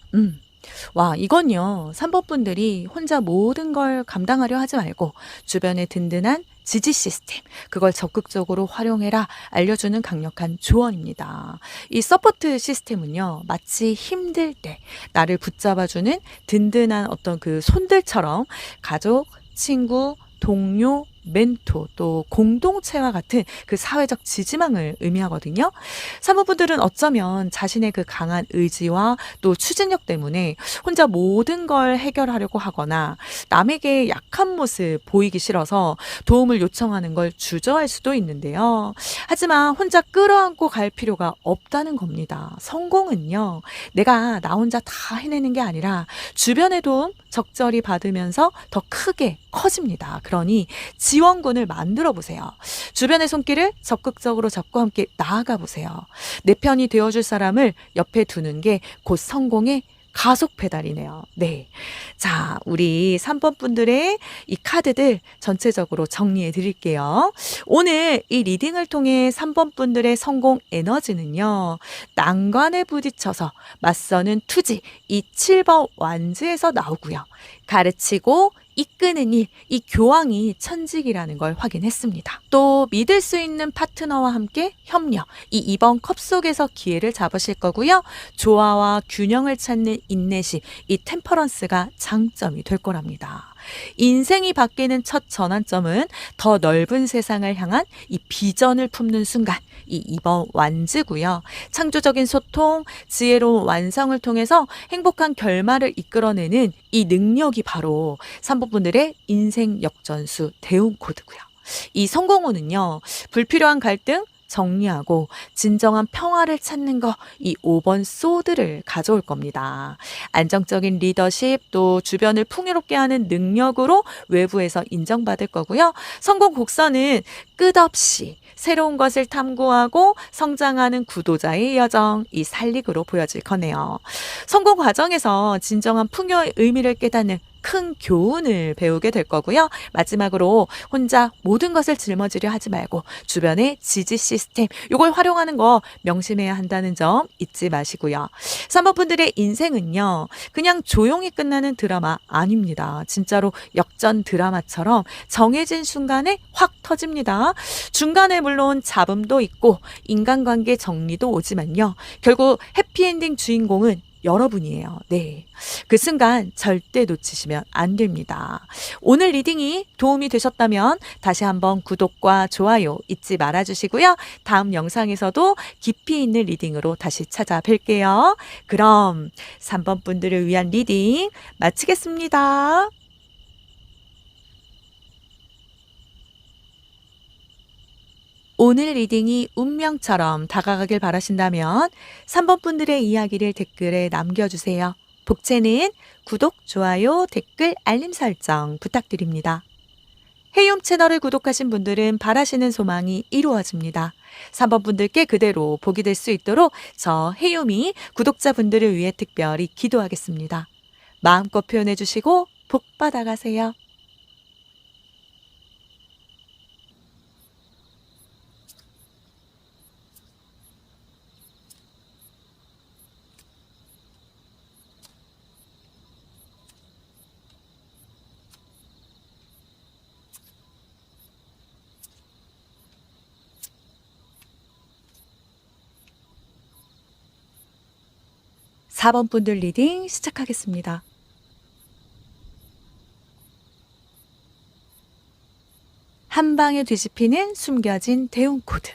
와, 이건요, 3번 분들이 혼자 모든 걸 감당하려 하지 말고 주변에 든든한 지지 시스템, 그걸 적극적으로 활용해라 알려주는 강력한 조언입니다. 이 서포트 시스템은요, 마치 힘들 때 나를 붙잡아주는 든든한 어떤 그 손들처럼 가족, 친구, 동료, 멘토, 또 공동체와 같은 그 사회적 지지망을 의미하거든요. 사모분들은 어쩌면 자신의 그 강한 의지와 또 추진력 때문에 혼자 모든 걸 해결하려고 하거나 남에게 약한 모습 보이기 싫어서 도움을 요청하는 걸 주저할 수도 있는데요. 하지만 혼자 끌어안고 갈 필요가 없다는 겁니다. 성공은요, 내가 나 혼자 다 해내는 게 아니라 주변의 도움 적절히 받으면서 더 크게 커집니다. 그러니 지원군을 만들어 보세요. 주변의 손길을 적극적으로 잡고 함께 나아가 보세요. 내 편이 되어줄 사람을 옆에 두는 게 곧 성공의 가속 페달이네요. 네. 자, 우리 3번 분들의 이 카드들 전체적으로 정리해 드릴게요. 오늘 이 리딩을 통해 3번 분들의 성공 에너지는요, 난관에 부딪혀서 맞서는 투지, 이 7번 완즈에서 나오고요. 가르치고 이끄는 일, 이 교황이 천직이라는 걸 확인했습니다. 또 믿을 수 있는 파트너와 함께 협력, 이 2번 컵 속에서 기회를 잡으실 거고요. 조화와 균형을 찾는 인내심, 이 템퍼런스가 장점이 될 거랍니다. 인생이 바뀌는 첫 전환점은 더 넓은 세상을 향한 이 비전을 품는 순간, 이 2번 완즈고요. 창조적인 소통, 지혜로운 완성을 통해서 행복한 결말을 이끌어내는 이 능력이 바로 3번 분들의 인생 역전수 대운 코드고요. 이 성공호는요, 불필요한 갈등 정리하고 진정한 평화를 찾는 거, 이 5번 소드를 가져올 겁니다. 안정적인 리더십, 또 주변을 풍요롭게 하는 능력으로 외부에서 인정받을 거고요. 성공 곡선은 끝없이 새로운 것을 탐구하고 성장하는 구도자의 여정, 이 살릭으로 보여질 거네요. 성공 과정에서 진정한 풍요의 의미를 깨닫는 큰 교훈을 배우게 될 거고요. 마지막으로 혼자 모든 것을 짊어지려 하지 말고 주변의 지지 시스템, 이걸 활용하는 거 명심해야 한다는 점 잊지 마시고요. 3번 분들의 인생은요, 그냥 조용히 끝나는 드라마 아닙니다. 진짜로 역전 드라마처럼 정해진 순간에 확 터집니다. 중간에 물론 잡음도 있고 인간관계 정리도 오지만요, 결국 해피엔딩 주인공은 여러분이에요. 네. 그 순간 절대 놓치시면 안 됩니다. 오늘 리딩이 도움이 되셨다면 다시 한번 구독과 좋아요 잊지 말아 주시고요. 다음 영상에서도 깊이 있는 리딩으로 다시 찾아뵐게요. 그럼 3번 분들을 위한 리딩 마치겠습니다. 오늘 리딩이 운명처럼 다가가길 바라신다면 3번 분들의 이야기를 댓글에 남겨주세요. 복채는 구독, 좋아요, 댓글, 알림 설정 부탁드립니다. 헤이홈 채널을 구독하신 분들은 바라시는 소망이 이루어집니다. 3번 분들께 그대로 복이 될 수 있도록 저 헤이홈이 구독자분들을 위해 특별히 기도하겠습니다. 마음껏 표현해 주시고 복 받아가세요. 4번 분들 리딩 시작하겠습니다. 한 방에 뒤집히는 숨겨진 대운 코드.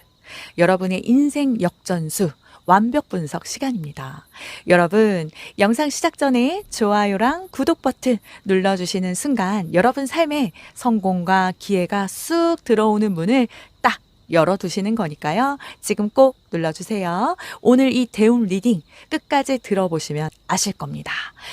여러분의 인생 역전수 완벽 분석 시간입니다. 여러분, 영상 시작 전에 좋아요랑 구독 버튼 눌러주시는 순간 여러분 삶에 성공과 기회가 쑥 들어오는 문을 딱 열어두시는 거니까요. 지금 꼭 눌러주세요. 오늘 이 대운 리딩 끝까지 들어보시면 아실 겁니다.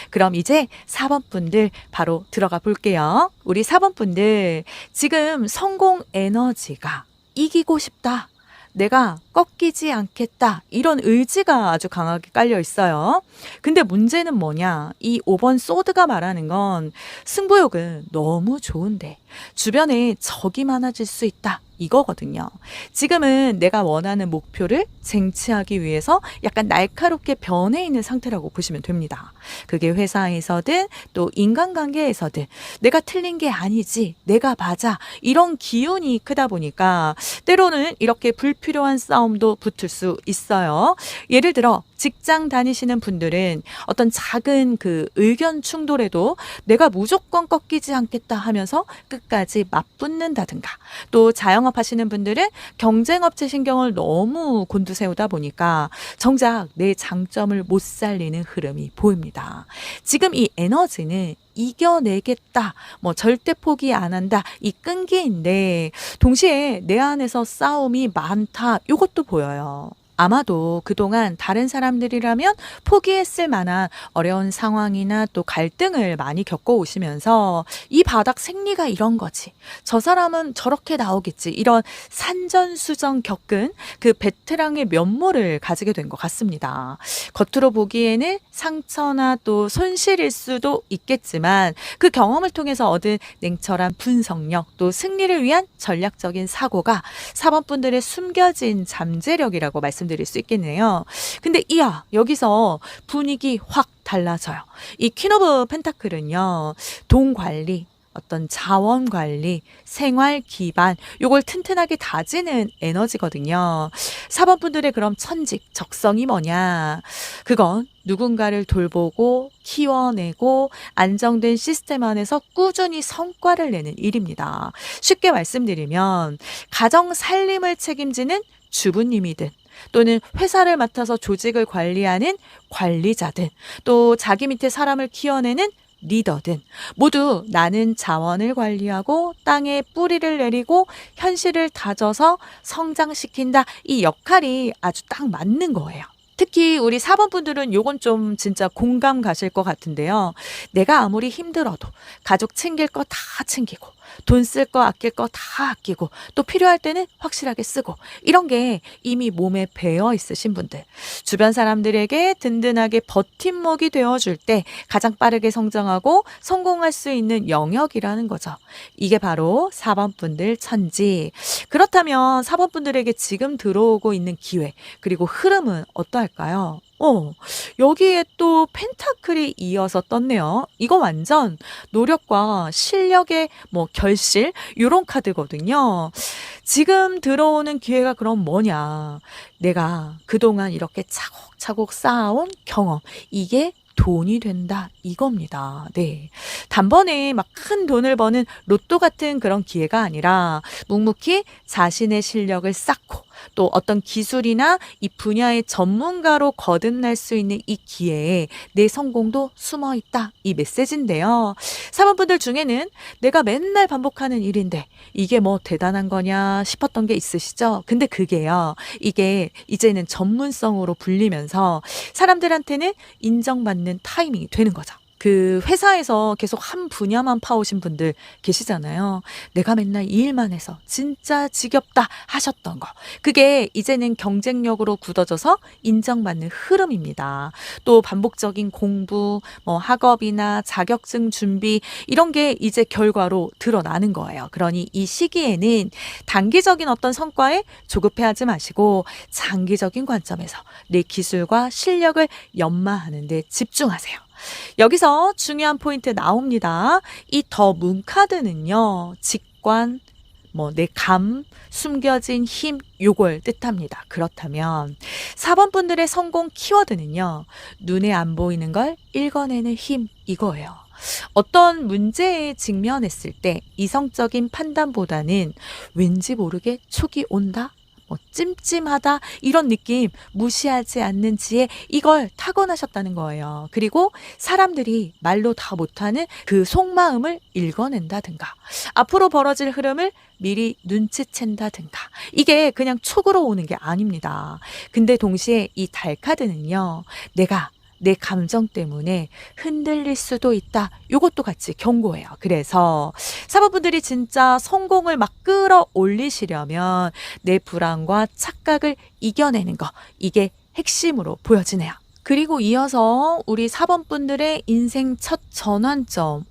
그럼 이제 4번 분들 바로 들어가 볼게요. 우리 4번 분들, 지금 성공 에너지가 이기고 싶다, 내가 꺾이지 않겠다, 이런 의지가 아주 강하게 깔려 있어요. 근데 문제는 뭐냐, 이 5번 소드가 말하는 건 승부욕은 너무 좋은데 주변에 적이 많아질 수 있다, 이거거든요. 지금은 내가 원하는 목표를 쟁취하기 위해서 약간 날카롭게 변해 있는 상태라고 보시면 됩니다. 그게 회사에서든 또 인간관계에서든 내가 틀린 게 아니지, 내가 맞아, 이런 기운이 크다 보니까 때로는 이렇게 불필요한 싸움도 붙을 수 있어요. 예를 들어 직장 다니시는 분들은 어떤 작은 그 의견 충돌에도 내가 무조건 꺾이지 않겠다 하면서 끝까지 맞붙는다든가, 또 자영업 하시는 분들은 경쟁업체 신경을 너무 곤두세우다 보니까 정작 내 장점을 못 살리는 흐름이 보입니다. 지금 이 에너지는 이겨내겠다, 뭐 절대 포기 안 한다, 이 끈기인데 동시에 내 안에서 싸움이 많다, 이것도 보여요. 아마도 그동안 다른 사람들이라면 포기했을 만한 어려운 상황이나 또 갈등을 많이 겪어오시면서 이 바닥 생리가 이런 거지, 저 사람은 저렇게 나오겠지, 이런 산전수전 겪은 그 베테랑의 면모를 가지게 된 것 같습니다. 겉으로 보기에는 상처나 또 손실일 수도 있겠지만 그 경험을 통해서 얻은 냉철한 분석력, 또 승리를 위한 전략적인 사고가 사범분들의 숨겨진 잠재력이라고 말씀드릴 수 있겠네요. 근데 여기서 분위기 확 달라져요. 이 퀸 오브 펜타클은요, 돈 관리, 어떤 자원 관리, 생활 기반, 요걸 튼튼하게 다지는 에너지거든요. 사범분들의 그럼 천직, 적성이 뭐냐? 그건 누군가를 돌보고 키워내고 안정된 시스템 안에서 꾸준히 성과를 내는 일입니다. 쉽게 말씀드리면 가정 살림을 책임지는 주부님이든, 또는 회사를 맡아서 조직을 관리하는 관리자든, 또 자기 밑에 사람을 키워내는 리더든, 모두 나는 자원을 관리하고 땅에 뿌리를 내리고 현실을 다져서 성장시킨다, 이 역할이 아주 딱 맞는 거예요. 특히 우리 사번분들은 요건 좀 진짜 공감 가실 것 같은데요. 내가 아무리 힘들어도 가족 챙길 거 다 챙기고, 돈 쓸 거 아낄 거 다 아끼고, 또 필요할 때는 확실하게 쓰고, 이런 게 이미 몸에 배어 있으신 분들, 주변 사람들에게 든든하게 버팀목이 되어줄 때 가장 빠르게 성장하고 성공할 수 있는 영역이라는 거죠. 이게 바로 4번 분들 천지. 그렇다면 4번 분들에게 지금 들어오고 있는 기회, 그리고 흐름은 어떠할까요? 여기에 또 펜타클이 이어서 떴네요. 이거 완전 노력과 실력의 뭐 결실, 요런 카드거든요. 지금 들어오는 기회가 그럼 뭐냐? 내가 그동안 이렇게 차곡차곡 쌓아온 경험, 이게 돈이 된다, 이겁니다. 네. 단번에 막 큰 돈을 버는 로또 같은 그런 기회가 아니라 묵묵히 자신의 실력을 쌓고, 또 어떤 기술이나 이 분야의 전문가로 거듭날 수 있는 이 기회에 내 성공도 숨어 있다, 이 메시지인데요. 사모분들 중에는 내가 맨날 반복하는 일인데 이게 뭐 대단한 거냐 싶었던 게 있으시죠? 근데 그게요, 이게 이제는 전문성으로 불리면서 사람들한테는 인정받는 타이밍이 되는 거죠. 그 회사에서 계속 한 분야만 파오신 분들 계시잖아요. 내가 맨날 이 일만 해서 진짜 지겹다 하셨던 거, 그게 이제는 경쟁력으로 굳어져서 인정받는 흐름입니다. 또 반복적인 공부, 뭐 학업이나 자격증 준비, 이런 게 이제 결과로 드러나는 거예요. 그러니 이 시기에는 단기적인 어떤 성과에 조급해하지 마시고 장기적인 관점에서 내 기술과 실력을 연마하는 데 집중하세요. 여기서 중요한 포인트 나옵니다. 이 더 문 카드는요, 직관, 뭐 내 감, 숨겨진 힘, 요걸 뜻합니다. 그렇다면 4번 분들의 성공 키워드는요, 눈에 안 보이는 걸 읽어내는 힘, 이거예요. 어떤 문제에 직면했을 때 이성적인 판단보다는 왠지 모르게 촉이 온다, 뭐 찜찜하다, 이런 느낌 무시하지 않는 지혜, 이걸 타고나셨다는 거예요. 그리고 사람들이 말로 다 못하는 그 속마음을 읽어낸다든가, 앞으로 벌어질 흐름을 미리 눈치챈다든가, 이게 그냥 촉으로 오는 게 아닙니다. 근데 동시에 이 달 카드는요, 내가 내 감정 때문에 흔들릴 수도 있다, 요것도 같이 경고해요. 그래서 사모분들이 진짜 성공을 막 끌어올리시려면 내 불안과 착각을 이겨내는 거, 이게 핵심으로 보여지네요. 그리고 이어서 우리 4번 분들의 인생 첫 전환점,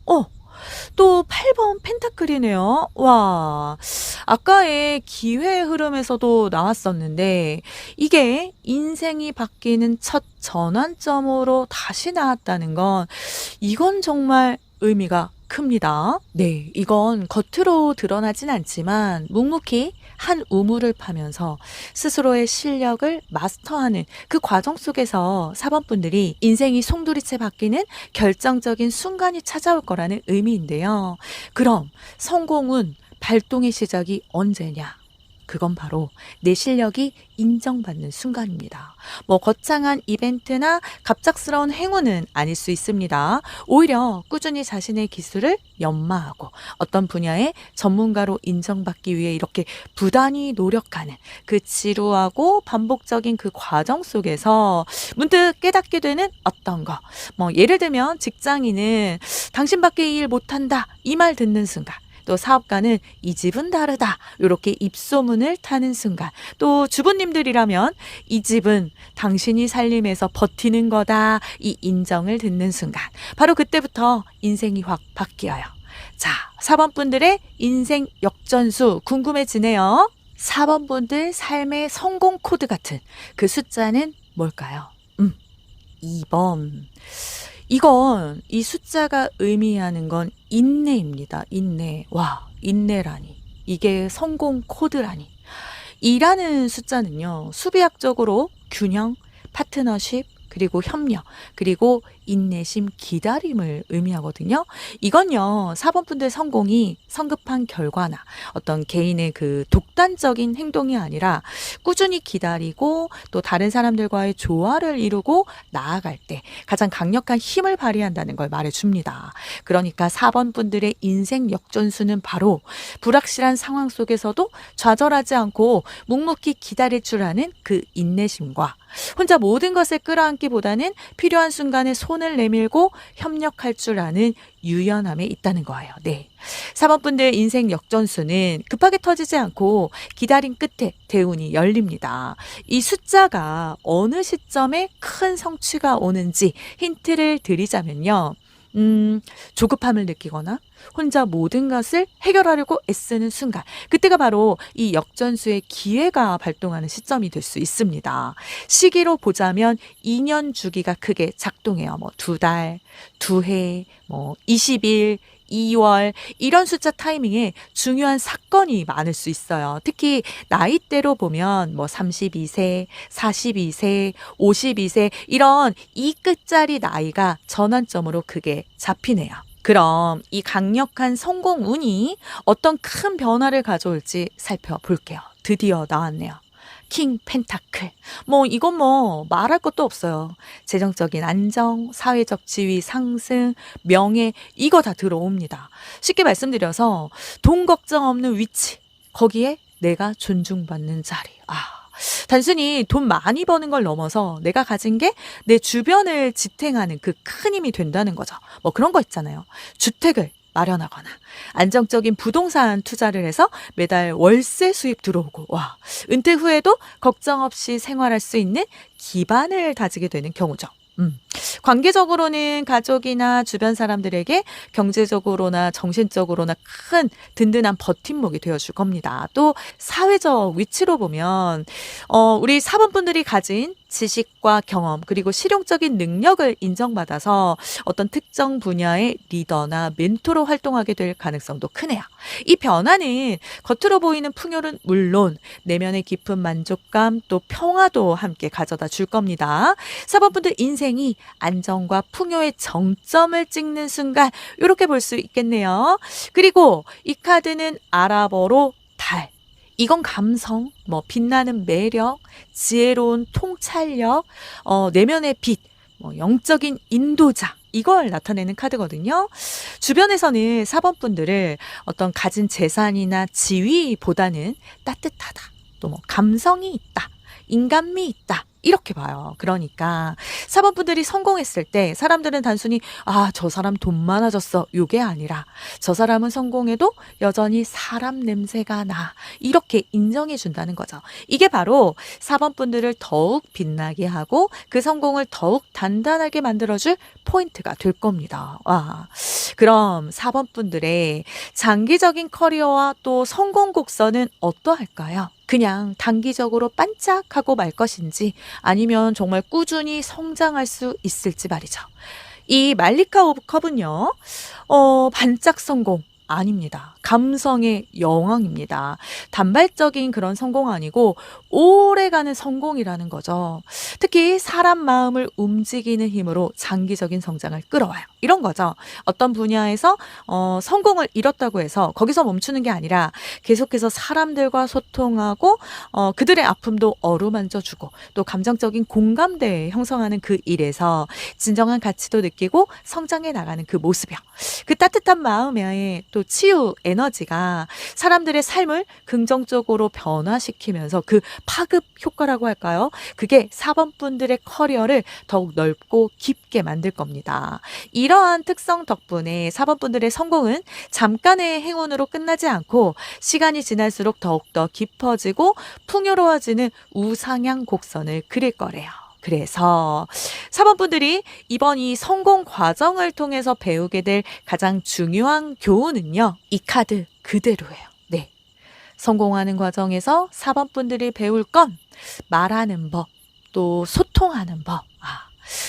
또 8번 펜타클이네요. 와. 아까의 기회의 흐름에서도 나왔었는데 이게 인생이 바뀌는 첫 전환점으로 다시 나왔다는 건 이건 정말 의미가 큽니다. 네, 이건 겉으로 드러나진 않지만 묵묵히 한 우물을 파면서 스스로의 실력을 마스터하는 그 과정 속에서 사번분들이 인생이 송두리째 바뀌는 결정적인 순간이 찾아올 거라는 의미인데요. 그럼 성공은 발동의 시작이 언제냐? 그건 바로 내 실력이 인정받는 순간입니다. 뭐 거창한 이벤트나 갑작스러운 행운은 아닐 수 있습니다. 오히려 꾸준히 자신의 기술을 연마하고 어떤 분야의 전문가로 인정받기 위해 이렇게 부단히 노력하는 그 지루하고 반복적인 그 과정 속에서 문득 깨닫게 되는 어떤 거. 뭐 예를 들면 직장인은 당신밖에 이 일 못한다 이 말 듣는 순간, 또 사업가는 이 집은 다르다 이렇게 입소문을 타는 순간, 또 주부님들이라면 이 집은 당신이 살림에서 버티는 거다 이 인정을 듣는 순간, 바로 그때부터 인생이 확 바뀌어요. 자, 4번분들의 인생 역전수 궁금해지네요. 4번분들 삶의 성공 코드 같은 그 숫자는 뭘까요? 2번. 이건 이 숫자가 의미하는 건 인내입니다. 인내. 와, 인내라니. 이게 성공 코드라니. 2라는 숫자는요, 수비학적으로 균형, 파트너십, 그리고 협력, 그리고 인내심, 기다림을 의미하거든요. 이건요, 4번분들 성공이 성급한 결과나 어떤 개인의 그 독단적인 행동이 아니라 꾸준히 기다리고 또 다른 사람들과의 조화를 이루고 나아갈 때 가장 강력한 힘을 발휘한다는 걸 말해줍니다. 그러니까 4번분들의 인생 역전수는 바로 불확실한 상황 속에서도 좌절하지 않고 묵묵히 기다릴 줄 아는 그 인내심과 혼자 모든 것을 끌어안기보다는 필요한 순간에 손을 내밀고 협력할 줄 아는 유연함에 있다는 거예요. 네. 4번분들 인생 역전수는 급하게 터지지 않고 기다림 끝에 대운이 열립니다. 이 숫자가 어느 시점에 큰 성취가 오는지 힌트를 드리자면요. 조급함을 느끼거나 혼자 모든 것을 해결하려고 애쓰는 순간, 그때가 바로 이 역전수의 기회가 발동하는 시점이 될 수 있습니다. 시기로 보자면 2년 주기가 크게 작동해요. 뭐 2달, 2해, 뭐 20일, 2월 이런 숫자 타이밍에 중요한 사건이 많을 수 있어요. 특히 나이대로 보면 뭐 32세, 42세, 52세 이런 이 끝자리 나이가 전환점으로 크게 잡히네요. 그럼 이 강력한 성공운이 어떤 큰 변화를 가져올지 살펴볼게요. 드디어 나왔네요. 킹 펜타클. 뭐 이건 뭐 말할 것도 없어요. 재정적인 안정, 사회적 지위 상승, 명예 이거 다 들어옵니다. 쉽게 말씀드려서 돈 걱정 없는 위치, 거기에 내가 존중받는 자리. 단순히 돈 많이 버는 걸 넘어서 내가 가진 게 내 주변을 지탱하는 그 큰 힘이 된다는 거죠. 뭐 그런 거 있잖아요. 주택을 마련하거나 안정적인 부동산 투자를 해서 매달 월세 수입 들어오고, 와, 은퇴 후에도 걱정 없이 생활할 수 있는 기반을 다지게 되는 경우죠. 관계적으로는 가족이나 주변 사람들에게 경제적으로나 정신적으로나 큰 든든한 버팀목이 되어줄 겁니다. 또 사회적 위치로 보면 우리 사번분들이 가진 지식과 경험 그리고 실용적인 능력을 인정받아서 어떤 특정 분야의 리더나 멘토로 활동하게 될 가능성도 크네요. 이 변화는 겉으로 보이는 풍요는 물론 내면의 깊은 만족감 또 평화도 함께 가져다 줄 겁니다. 사번분들 인생이 안정과 풍요의 정점을 찍는 순간 이렇게 볼 수 있겠네요. 그리고 이 카드는 아랍어로 달. 이건 감성, 뭐 빛나는 매력, 지혜로운 통찰력, 내면의 빛, 뭐 영적인 인도자 이걸 나타내는 카드거든요. 주변에서는 4번분들을 어떤 가진 재산이나 지위보다는 따뜻하다, 또 뭐 감성이 있다, 인간미 있다 이렇게 봐요. 그러니까 4번분들이 성공했을 때 사람들은 단순히 저 사람 돈 많아졌어 요게 아니라 저 사람은 성공해도 여전히 사람 냄새가 나 이렇게 인정해 준다는 거죠. 이게 바로 4번분들을 더욱 빛나게 하고 그 성공을 더욱 단단하게 만들어줄 포인트가 될 겁니다. 그럼 4번 분들의 장기적인 커리어와 또 성공 곡선은 어떠할까요? 그냥 단기적으로 반짝하고 말 것인지 아니면 정말 꾸준히 성장할 수 있을지 말이죠. 이 말리카 오브 컵은요, 반짝 성공 아닙니다. 감성의 여왕입니다. 단발적인 그런 성공 아니고 오래가는 성공이라는 거죠. 특히 사람 마음을 움직이는 힘으로 장기적인 성장을 끌어와요. 이런 거죠. 어떤 분야에서 성공을 이뤘다고 해서 거기서 멈추는 게 아니라 계속해서 사람들과 소통하고 그들의 아픔도 어루만져주고 또 감정적인 공감대 형성하는 그 일에서 진정한 가치도 느끼고 성장해 나가는 그 모습이요. 그 따뜻한 마음에 또 치유 에너지가 사람들의 삶을 긍정적으로 변화시키면서 그 파급 효과라고 할까요? 그게 4번 분들의 커리어를 더욱 넓고 깊게 만들 겁니다. 이러한 특성 덕분에 4번 분들의 성공은 잠깐의 행운으로 끝나지 않고 시간이 지날수록 더욱더 깊어지고 풍요로워지는 우상향 곡선을 그릴 거래요. 그래서 4번 분들이 이번 이 성공 과정을 통해서 배우게 될 가장 중요한 교훈은요. 이 카드 그대로예요. 네. 성공하는 과정에서 4번 분들이 배울 건 말하는 법, 또 소통하는 법.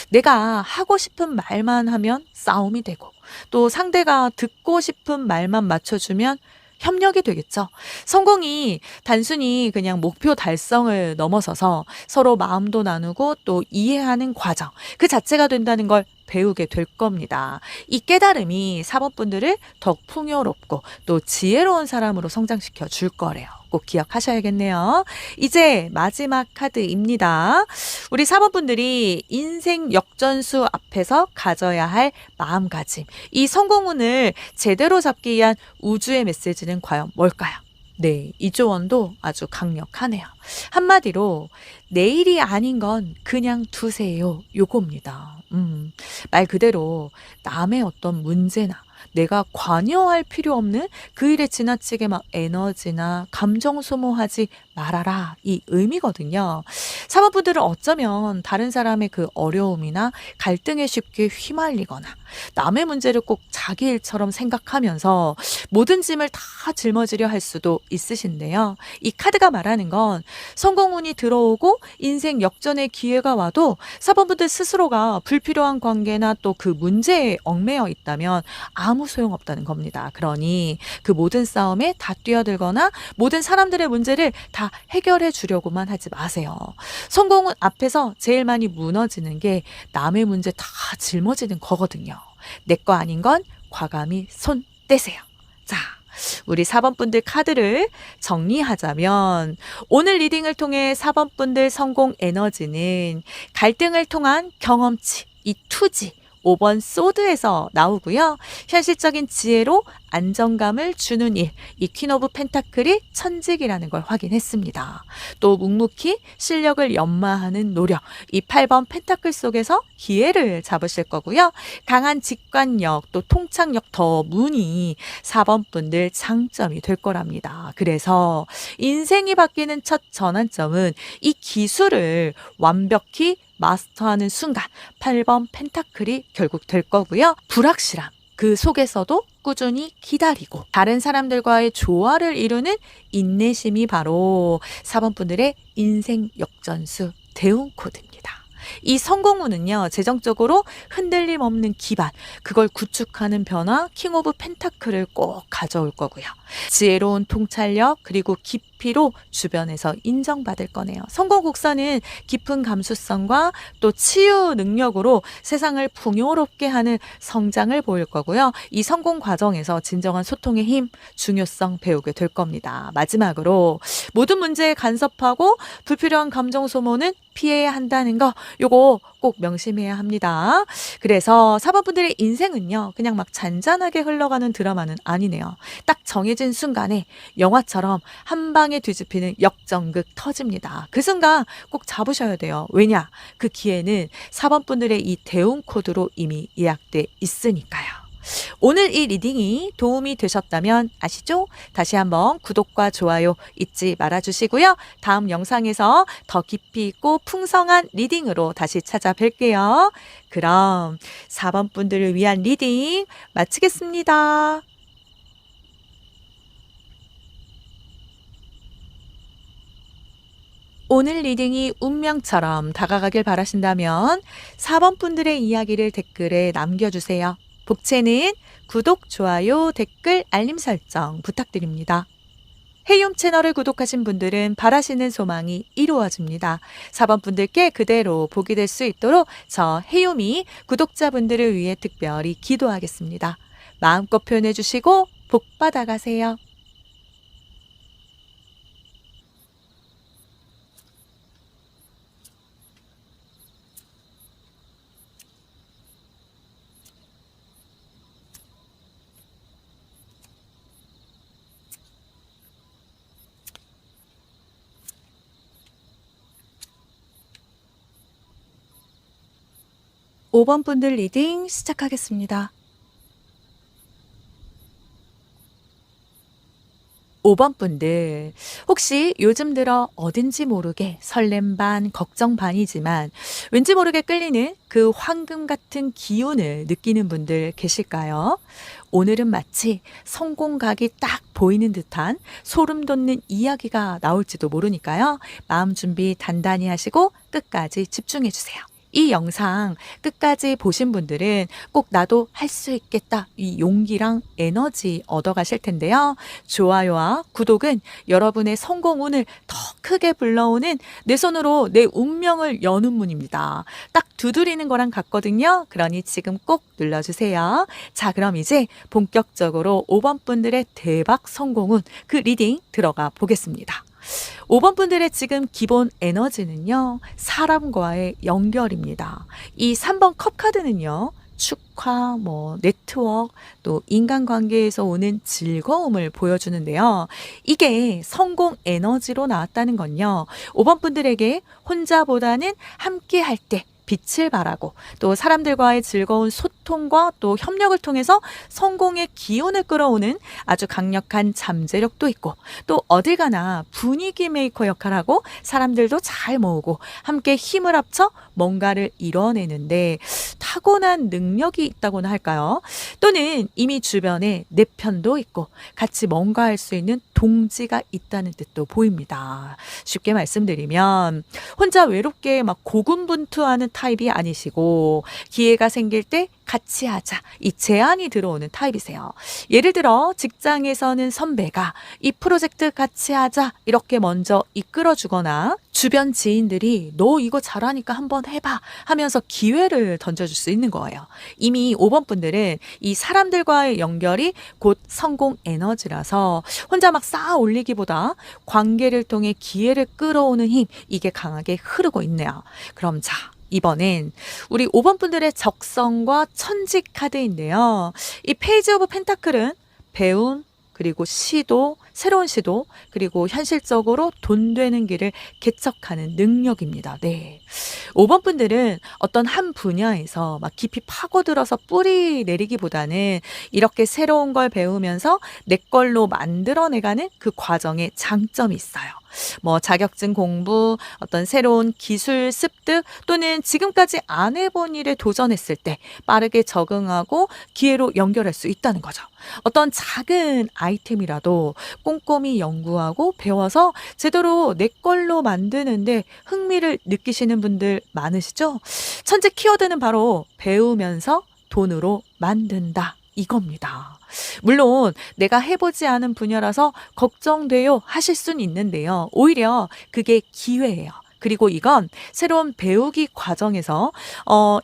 내가 하고 싶은 말만 하면 싸움이 되고 또 상대가 듣고 싶은 말만 맞춰주면 협력이 되겠죠. 성공이 단순히 그냥 목표 달성을 넘어서서 서로 마음도 나누고 또 이해하는 과정 그 자체가 된다는 걸 배우게 될 겁니다. 이 깨달음이 4번 분들을 더욱 풍요롭고 또 지혜로운 사람으로 성장시켜 줄 거래요. 꼭 기억하셔야겠네요. 이제 마지막 카드입니다. 우리 4번 분들이 인생 역전수 앞에서 가져야 할 마음가짐. 이 성공운을 제대로 잡기 위한 우주의 메시지는 과연 뭘까요? 네, 이 조언도 아주 강력하네요. 한마디로 내일이 아닌 건 그냥 두세요. 요겁니다. 말 그대로 남의 어떤 문제나 내가 관여할 필요 없는 그 일에 지나치게 막 에너지나 감정 소모하지 말아라 이 의미거든요. 사모분들은 어쩌면 다른 사람의 그 어려움이나 갈등에 쉽게 휘말리거나 남의 문제를 꼭 자기 일처럼 생각하면서 모든 짐을 다 짊어지려 할 수도 있으신데요. 이 카드가 말하는 건 성공운이 들어오고 인생 역전의 기회가 와도 사모분들 스스로가 불필요한 관계나 또 그 문제에 얽매여 있다면 아무 소용없다는 겁니다. 그러니 그 모든 싸움에 다 뛰어들거나 모든 사람들의 문제를 다 해결해 주려고만 하지 마세요. 성공은 앞에서 제일 많이 무너지는 게 남의 문제 다 짊어지는 거거든요. 내 거 아닌 건 과감히 손 떼세요. 자, 우리 4번 분들 카드를 정리하자면 오늘 리딩을 통해 4번 분들 성공 에너지는 갈등을 통한 경험치, 이 투지, 5번 소드에서 나오고요. 현실적인 지혜로 안정감을 주는 일, 이 퀸 오브 펜타클이 천직이라는 걸 확인했습니다. 또 묵묵히 실력을 연마하는 노력, 이 8번 펜타클 속에서 기회를 잡으실 거고요. 강한 직관력, 또 통찰력 더문이 4번 분들 장점이 될 거랍니다. 그래서 인생이 바뀌는 첫 전환점은 이 기술을 완벽히 마스터하는 순간 8번 펜타클이 결국 될 거고요. 불확실함 그 속에서도 꾸준히 기다리고 다른 사람들과의 조화를 이루는 인내심이 바로 4번 분들의 인생 역전수 대운 코드입니다. 이 성공운은요, 재정적으로 흔들림 없는 기반, 그걸 구축하는 변화, 킹 오브 펜타클을 꼭 가져올 거고요. 지혜로운 통찰력, 그리고 깊이로 주변에서 인정받을 거네요. 성공 곡선은 깊은 감수성과 또 치유 능력으로 세상을 풍요롭게 하는 성장을 보일 거고요. 이 성공 과정에서 진정한 소통의 힘, 중요성 배우게 될 겁니다. 마지막으로 모든 문제에 간섭하고 불필요한 감정 소모는 피해야 한다는 거 요거 꼭 명심해야 합니다. 그래서 4번 분들의 인생은요. 그냥 막 잔잔하게 흘러가는 드라마는 아니네요. 딱 정해진 순간에 영화처럼 한 방에 뒤집히는 역전극 터집니다. 그 순간 꼭 잡으셔야 돼요. 왜냐? 그 기회는 4번 분들의 이 대운 코드로 이미 예약돼 있으니까요. 오늘 이 리딩이 도움이 되셨다면 아시죠? 다시 한번 구독과 좋아요 잊지 말아주시고요. 다음 영상에서 더 깊이 있고 풍성한 리딩으로 다시 찾아뵐게요. 그럼 4번 분들을 위한 리딩 마치겠습니다. 오늘 리딩이 운명처럼 다가가길 바라신다면 4번 분들의 이야기를 댓글에 남겨주세요. 복채는 구독, 좋아요, 댓글, 알림 설정 부탁드립니다. 헤이홈 채널을 구독하신 분들은 바라시는 소망이 이루어집니다. 4번 분들께 그대로 복이 될 수 있도록 저 헤이홈이 구독자분들을 위해 특별히 기도하겠습니다. 마음껏 표현해 주시고 복 받아가세요. 5번 분들 리딩 시작하겠습니다. 5번 분들, 혹시 요즘 들어 어딘지 모르게 설렘 반, 걱정 반이지만 왠지 모르게 끌리는 그 황금 같은 기운을 느끼는 분들 계실까요? 오늘은 마치 성공각이 딱 보이는 듯한 소름 돋는 이야기가 나올지도 모르니까요. 마음 준비 단단히 하시고 끝까지 집중해 주세요. 이 영상 끝까지 보신 분들은 꼭 나도 할 수 있겠다 이 용기랑 에너지 얻어가실 텐데요. 좋아요와 구독은 여러분의 성공운을 더 크게 불러오는 내 손으로 내 운명을 여는 문입니다. 딱 두드리는 거랑 같거든요. 그러니 지금 꼭 눌러주세요. 자, 그럼 이제 본격적으로 5번 분들의 대박 성공운 그 리딩 들어가 보겠습니다. 5번 분들의 지금 기본 에너지는요, 사람과의 연결입니다. 이 3번 컵 카드는요, 축하, 네트워크, 또 인간관계에서 오는 즐거움을 보여주는데요. 이게 성공 에너지로 나왔다는 건요, 5번 분들에게 혼자보다는 함께 할 때 빛을 발하고 또 사람들과의 즐거운 소통과 또 협력을 통해서 성공의 기운을 끌어오는 아주 강력한 잠재력도 있고 또 어딜 가나 분위기 메이커 역할하고 사람들도 잘 모으고 함께 힘을 합쳐 뭔가를 이뤄내는데 타고난 능력이 있다고나 할까요? 또는 이미 주변에 내 편도 있고 같이 뭔가 할 수 있는 동지가 있다는 뜻도 보입니다. 쉽게 말씀드리면 혼자 외롭게 막 고군분투하는 타입이 아니시고 기회가 생길 때 같이 하자 이 제안이 들어오는 타입이세요. 예를 들어 직장에서는 선배가 이 프로젝트 같이 하자 이렇게 먼저 이끌어주거나 주변 지인들이 너 이거 잘하니까 한번 해봐 하면서 기회를 던져줄 수 있는 거예요. 이미 5번 분들은 이 사람들과의 연결이 곧 성공 에너지라서 혼자 막 쌓아 올리기보다 관계를 통해 기회를 끌어오는 힘 이게 강하게 흐르고 있네요. 그럼 자, 이번엔 우리 5번 분들의 적성과 천지 카드인데요. 이 페이지 오브 펜타클은 배움, 그리고 시도, 새로운 시도, 그리고 현실적으로 돈 되는 길을 개척하는 능력입니다. 네. 5번 분들은 어떤 한 분야에서 막 깊이 파고들어서 뿌리 내리기보다는 이렇게 새로운 걸 배우면서 내 걸로 만들어내가는 그 과정에 장점이 있어요. 자격증 공부, 어떤 새로운 기술 습득 또는 지금까지 안 해본 일에 도전했을 때 빠르게 적응하고 기회로 연결할 수 있다는 거죠. 어떤 작은 아이템이라도 꼼꼼히 연구하고 배워서 제대로 내 걸로 만드는데 흥미를 느끼시는 분들 많으시죠? 천재 키워드는 바로 배우면서 돈으로 만든다. 이겁니다. 물론 내가 해보지 않은 분야라서 걱정돼요 하실 수는 있는데요. 오히려 그게 기회예요. 그리고 이건 새로운 배우기 과정에서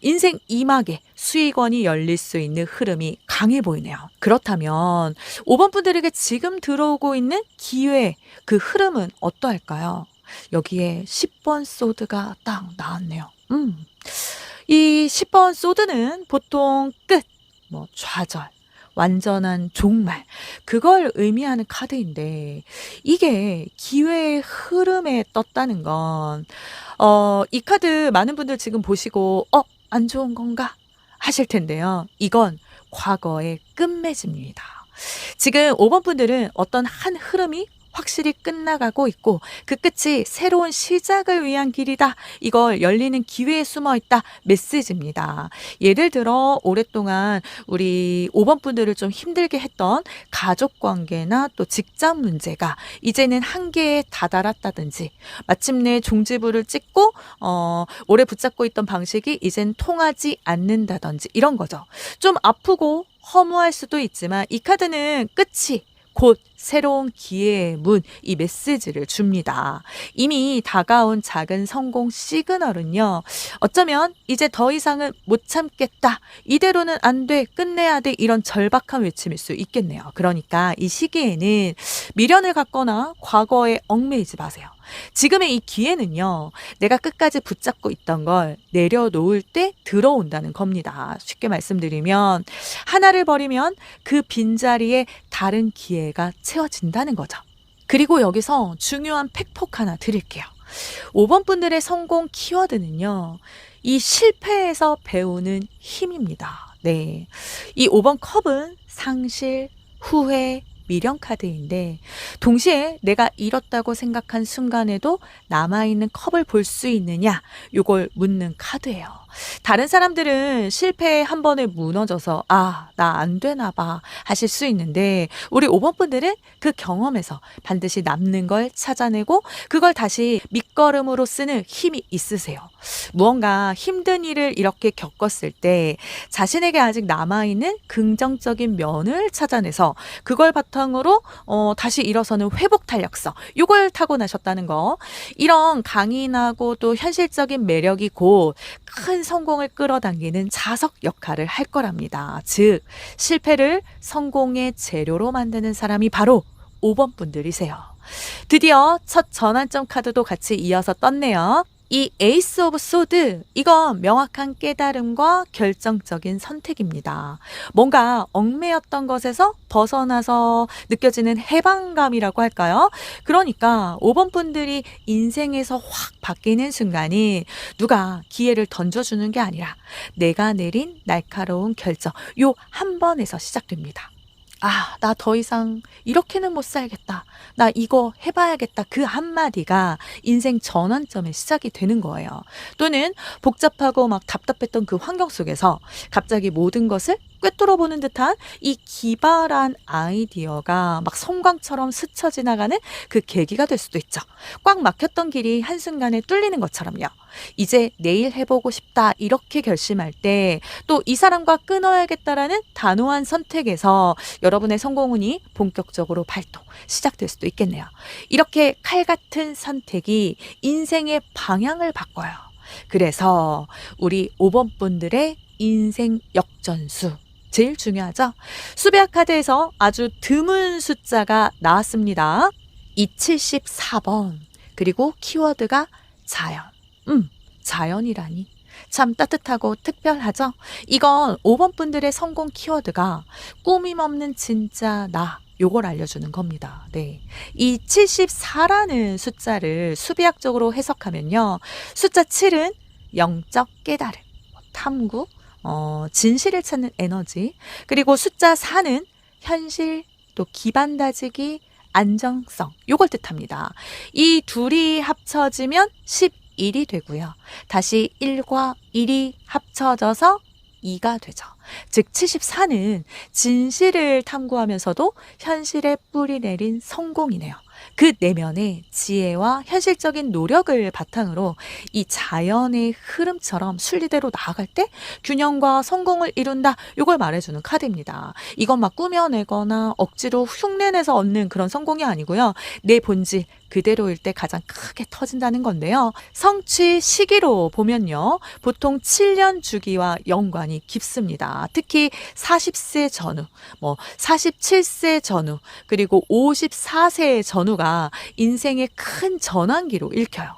인생 2막에 수익원이 열릴 수 있는 흐름이 강해 보이네요. 그렇다면 5번 분들에게 지금 들어오고 있는 기회 그 흐름은 어떠할까요? 여기에 10번 소드가 딱 나왔네요. 이 10번 소드는 보통 끝, 좌절, 완전한 종말 그걸 의미하는 카드인데 이게 기회의 흐름에 떴다는 건 이 카드 많은 분들 지금 보시고 안 좋은 건가 하실 텐데요. 이건 과거에 끝맺습니다. 지금 5번 분들은 어떤 한 흐름이 확실히 끝나가고 있고 그 끝이 새로운 시작을 위한 길이다. 이걸 열리는 기회에 숨어 있다. 메시지입니다. 예를 들어 오랫동안 우리 5번 분들을 좀 힘들게 했던 가족 관계나 또 직장 문제가 이제는 한계에 다다랐다든지 마침내 종지부를 찍고 오래 붙잡고 있던 방식이 이젠 통하지 않는다든지 이런 거죠. 좀 아프고 허무할 수도 있지만 이 카드는 끝이 곧 새로운 기회의 문, 이 메시지를 줍니다. 이미 다가온 작은 성공 시그널은요. 어쩌면 이제 더 이상은 못 참겠다. 이대로는 안 돼. 끝내야 돼. 이런 절박한 외침일 수 있겠네요. 그러니까 이 시기에는 미련을 갖거나 과거에 얽매이지 마세요. 지금의 이 기회는요. 내가 끝까지 붙잡고 있던 걸 내려놓을 때 들어온다는 겁니다. 쉽게 말씀드리면 하나를 버리면 그 빈자리에 다른 기회가 채워진다는 거죠. 그리고 여기서 중요한 팩폭 하나 드릴게요. 5번 분들의 성공 키워드는요. 이 실패에서 배우는 힘입니다. 네. 이 5번 컵은 상실, 후회, 미련 카드인데 동시에 내가 잃었다고 생각한 순간에도 남아있는 컵을 볼 수 있느냐 요걸 묻는 카드예요. 다른 사람들은 실패에 한 번에 무너져서 나 안 되나 봐 하실 수 있는데 우리 5번 분들은 그 경험에서 반드시 남는 걸 찾아내고 그걸 다시 밑거름으로 쓰는 힘이 있으세요. 무언가 힘든 일을 이렇게 겪었을 때 자신에게 아직 남아있는 긍정적인 면을 찾아내서 그걸 바탕으로 다시 일어서는 회복 탄력성 이걸 타고나셨다는 거. 이런 강인하고 또 현실적인 매력이 곧 큰 성공을 끌어당기는 자석 역할을 할 거랍니다. 즉 실패를 성공의 재료로 만드는 사람이 바로 5번 분들이세요. 드디어 첫 전환점 카드도 같이 이어서 떴네요. 이 에이스 오브 소드 이건 명확한 깨달음과 결정적인 선택입니다. 뭔가 얽매였던 것에서 벗어나서 느껴지는 해방감이라고 할까요? 그러니까 5번 분들이 인생에서 확 바뀌는 순간이 누가 기회를 던져주는 게 아니라 내가 내린 날카로운 결정 요 한 번에서 시작됩니다. 나 더 이상 이렇게는 못 살겠다. 나 이거 해봐야겠다. 그 한마디가 인생 전환점의 시작이 되는 거예요. 또는 복잡하고 막 답답했던 그 환경 속에서 갑자기 모든 것을 꿰뚫어보는 듯한 이 기발한 아이디어가 막 섬광처럼 스쳐 지나가는 그 계기가 될 수도 있죠. 꽉 막혔던 길이 한순간에 뚫리는 것처럼요. 이제 내일 해보고 싶다 이렇게 결심할 때 또 이 사람과 끊어야겠다라는 단호한 선택에서 여러분의 성공운이 본격적으로 발동 시작될 수도 있겠네요. 이렇게 칼 같은 선택이 인생의 방향을 바꿔요. 그래서 우리 5번 분들의 인생 역전수 제일 중요하죠. 수배학 카드에서 아주 드문 숫자가 나왔습니다. 이 74번 그리고 키워드가 자연. 자연이라니 참 따뜻하고 특별하죠. 이건 5번 분들의 성공 키워드가 꾸밈 없는 진짜 나 요걸 알려주는 겁니다. 네. 이 74라는 숫자를 수비학적으로 해석하면요. 숫자 7은 영적 깨달음, 탐구, 진실을 찾는 에너지, 그리고 숫자 4는 현실, 또 기반 다지기, 안정성 요걸 뜻합니다. 이 둘이 합쳐지면 11이 되고요. 다시 1과 1이 합쳐져서 2가 되죠. 즉 74는 진실을 탐구하면서도 현실에 뿌리 내린 성공이네요. 그 내면의 지혜와 현실적인 노력을 바탕으로 이 자연의 흐름처럼 순리대로 나아갈 때 균형과 성공을 이룬다. 이걸 말해주는 카드입니다. 이건 막 꾸며내거나 억지로 흉내내서 얻는 그런 성공이 아니고요. 내 본질 그대로일 때 가장 크게 터진다는 건데요. 성취 시기로 보면요. 보통 7년 주기와 연관이 깊습니다. 특히 40세 전후, 47세 전후, 그리고 54세 전후가 인생의 큰 전환기로 읽혀요.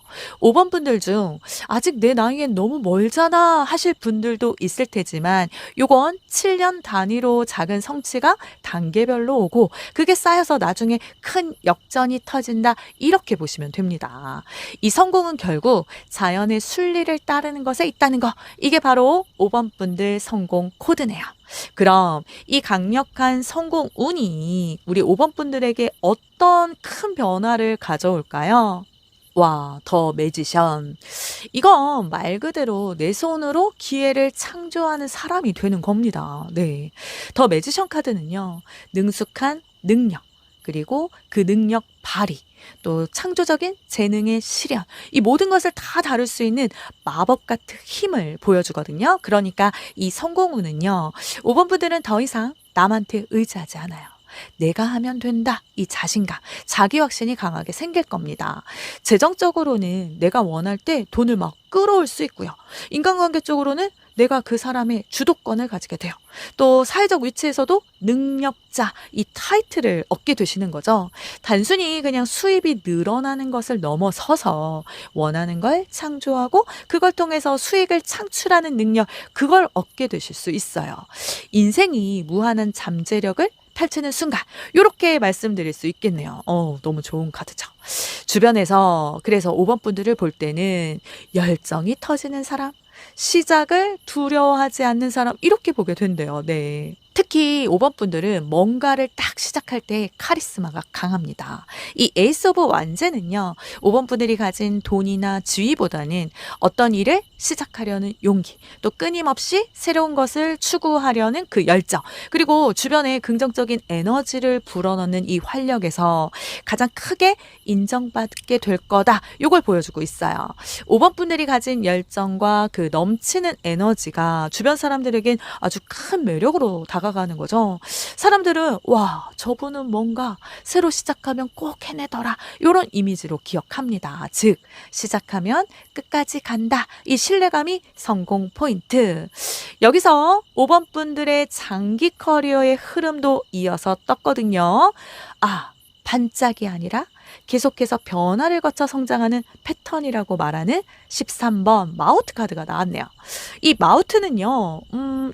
5번 분들 중 아직 내 나이엔 너무 멀잖아 하실 분들도 있을 테지만 요건 7년 단위로 작은 성취가 단계별로 오고 그게 쌓여서 나중에 큰 역전이 터진다 이렇게 보시면 됩니다. 이 성공은 결국 자연의 순리를 따르는 것에 있다는 거 이게 바로 5번 분들 성공 코드네요. 그럼 이 강력한 성공 운이 우리 5번 분들에게 어떤 큰 변화를 가져올까요? 와, 더 매지션. 이건 말 그대로 내 손으로 기회를 창조하는 사람이 되는 겁니다. 네. 더 매지션 카드는요, 능숙한 능력, 그리고 그 능력 발휘, 또 창조적인 재능의 실현, 이 모든 것을 다 다룰 수 있는 마법 같은 힘을 보여주거든요. 그러니까 이 성공운은요, 5번 분들은 더 이상 남한테 의지하지 않아요. 내가 하면 된다. 이 자신감, 자기 확신이 강하게 생길 겁니다. 재정적으로는 내가 원할 때 돈을 막 끌어올 수 있고요. 인간관계 쪽으로는 내가 그 사람의 주도권을 가지게 돼요. 또 사회적 위치에서도 능력자, 이 타이틀을 얻게 되시는 거죠. 단순히 그냥 수입이 늘어나는 것을 넘어서서 원하는 걸 창조하고 그걸 통해서 수익을 창출하는 능력, 그걸 얻게 되실 수 있어요. 인생이 무한한 잠재력을 펼치는 순간, 이렇게 말씀드릴 수 있겠네요. 너무 좋은 카드죠. 주변에서 그래서 5번 분들을 볼 때는 열정이 터지는 사람, 시작을 두려워하지 않는 사람, 이렇게 보게 된대요. 네. 특히 5번 분들은 뭔가를 딱 시작할 때 카리스마가 강합니다. 이 에이스 오브 완제는요, 5번 분들이 가진 돈이나 지위보다는 어떤 일을 시작하려는 용기, 또 끊임없이 새로운 것을 추구하려는 그 열정, 그리고 주변에 긍정적인 에너지를 불어넣는 이 활력에서 가장 크게 인정받게 될 거다. 이걸 보여주고 있어요. 5번 분들이 가진 열정과 그 넘치는 에너지가 주변 사람들에겐 아주 큰 매력으로 다가가는 거죠. 사람들은 와, 저분은 뭔가 새로 시작하면 꼭 해내더라. 이런 이미지로 기억합니다. 즉, 시작하면 끝까지 간다. 이 신뢰감이 성공 포인트. 여기서 5번 분들의 장기 커리어의 흐름도 이어서 떴거든요. 반짝이 아니라 계속해서 변화를 거쳐 성장하는 패턴이라고 말하는 13번 마우트 카드가 나왔네요. 이 마우트는요,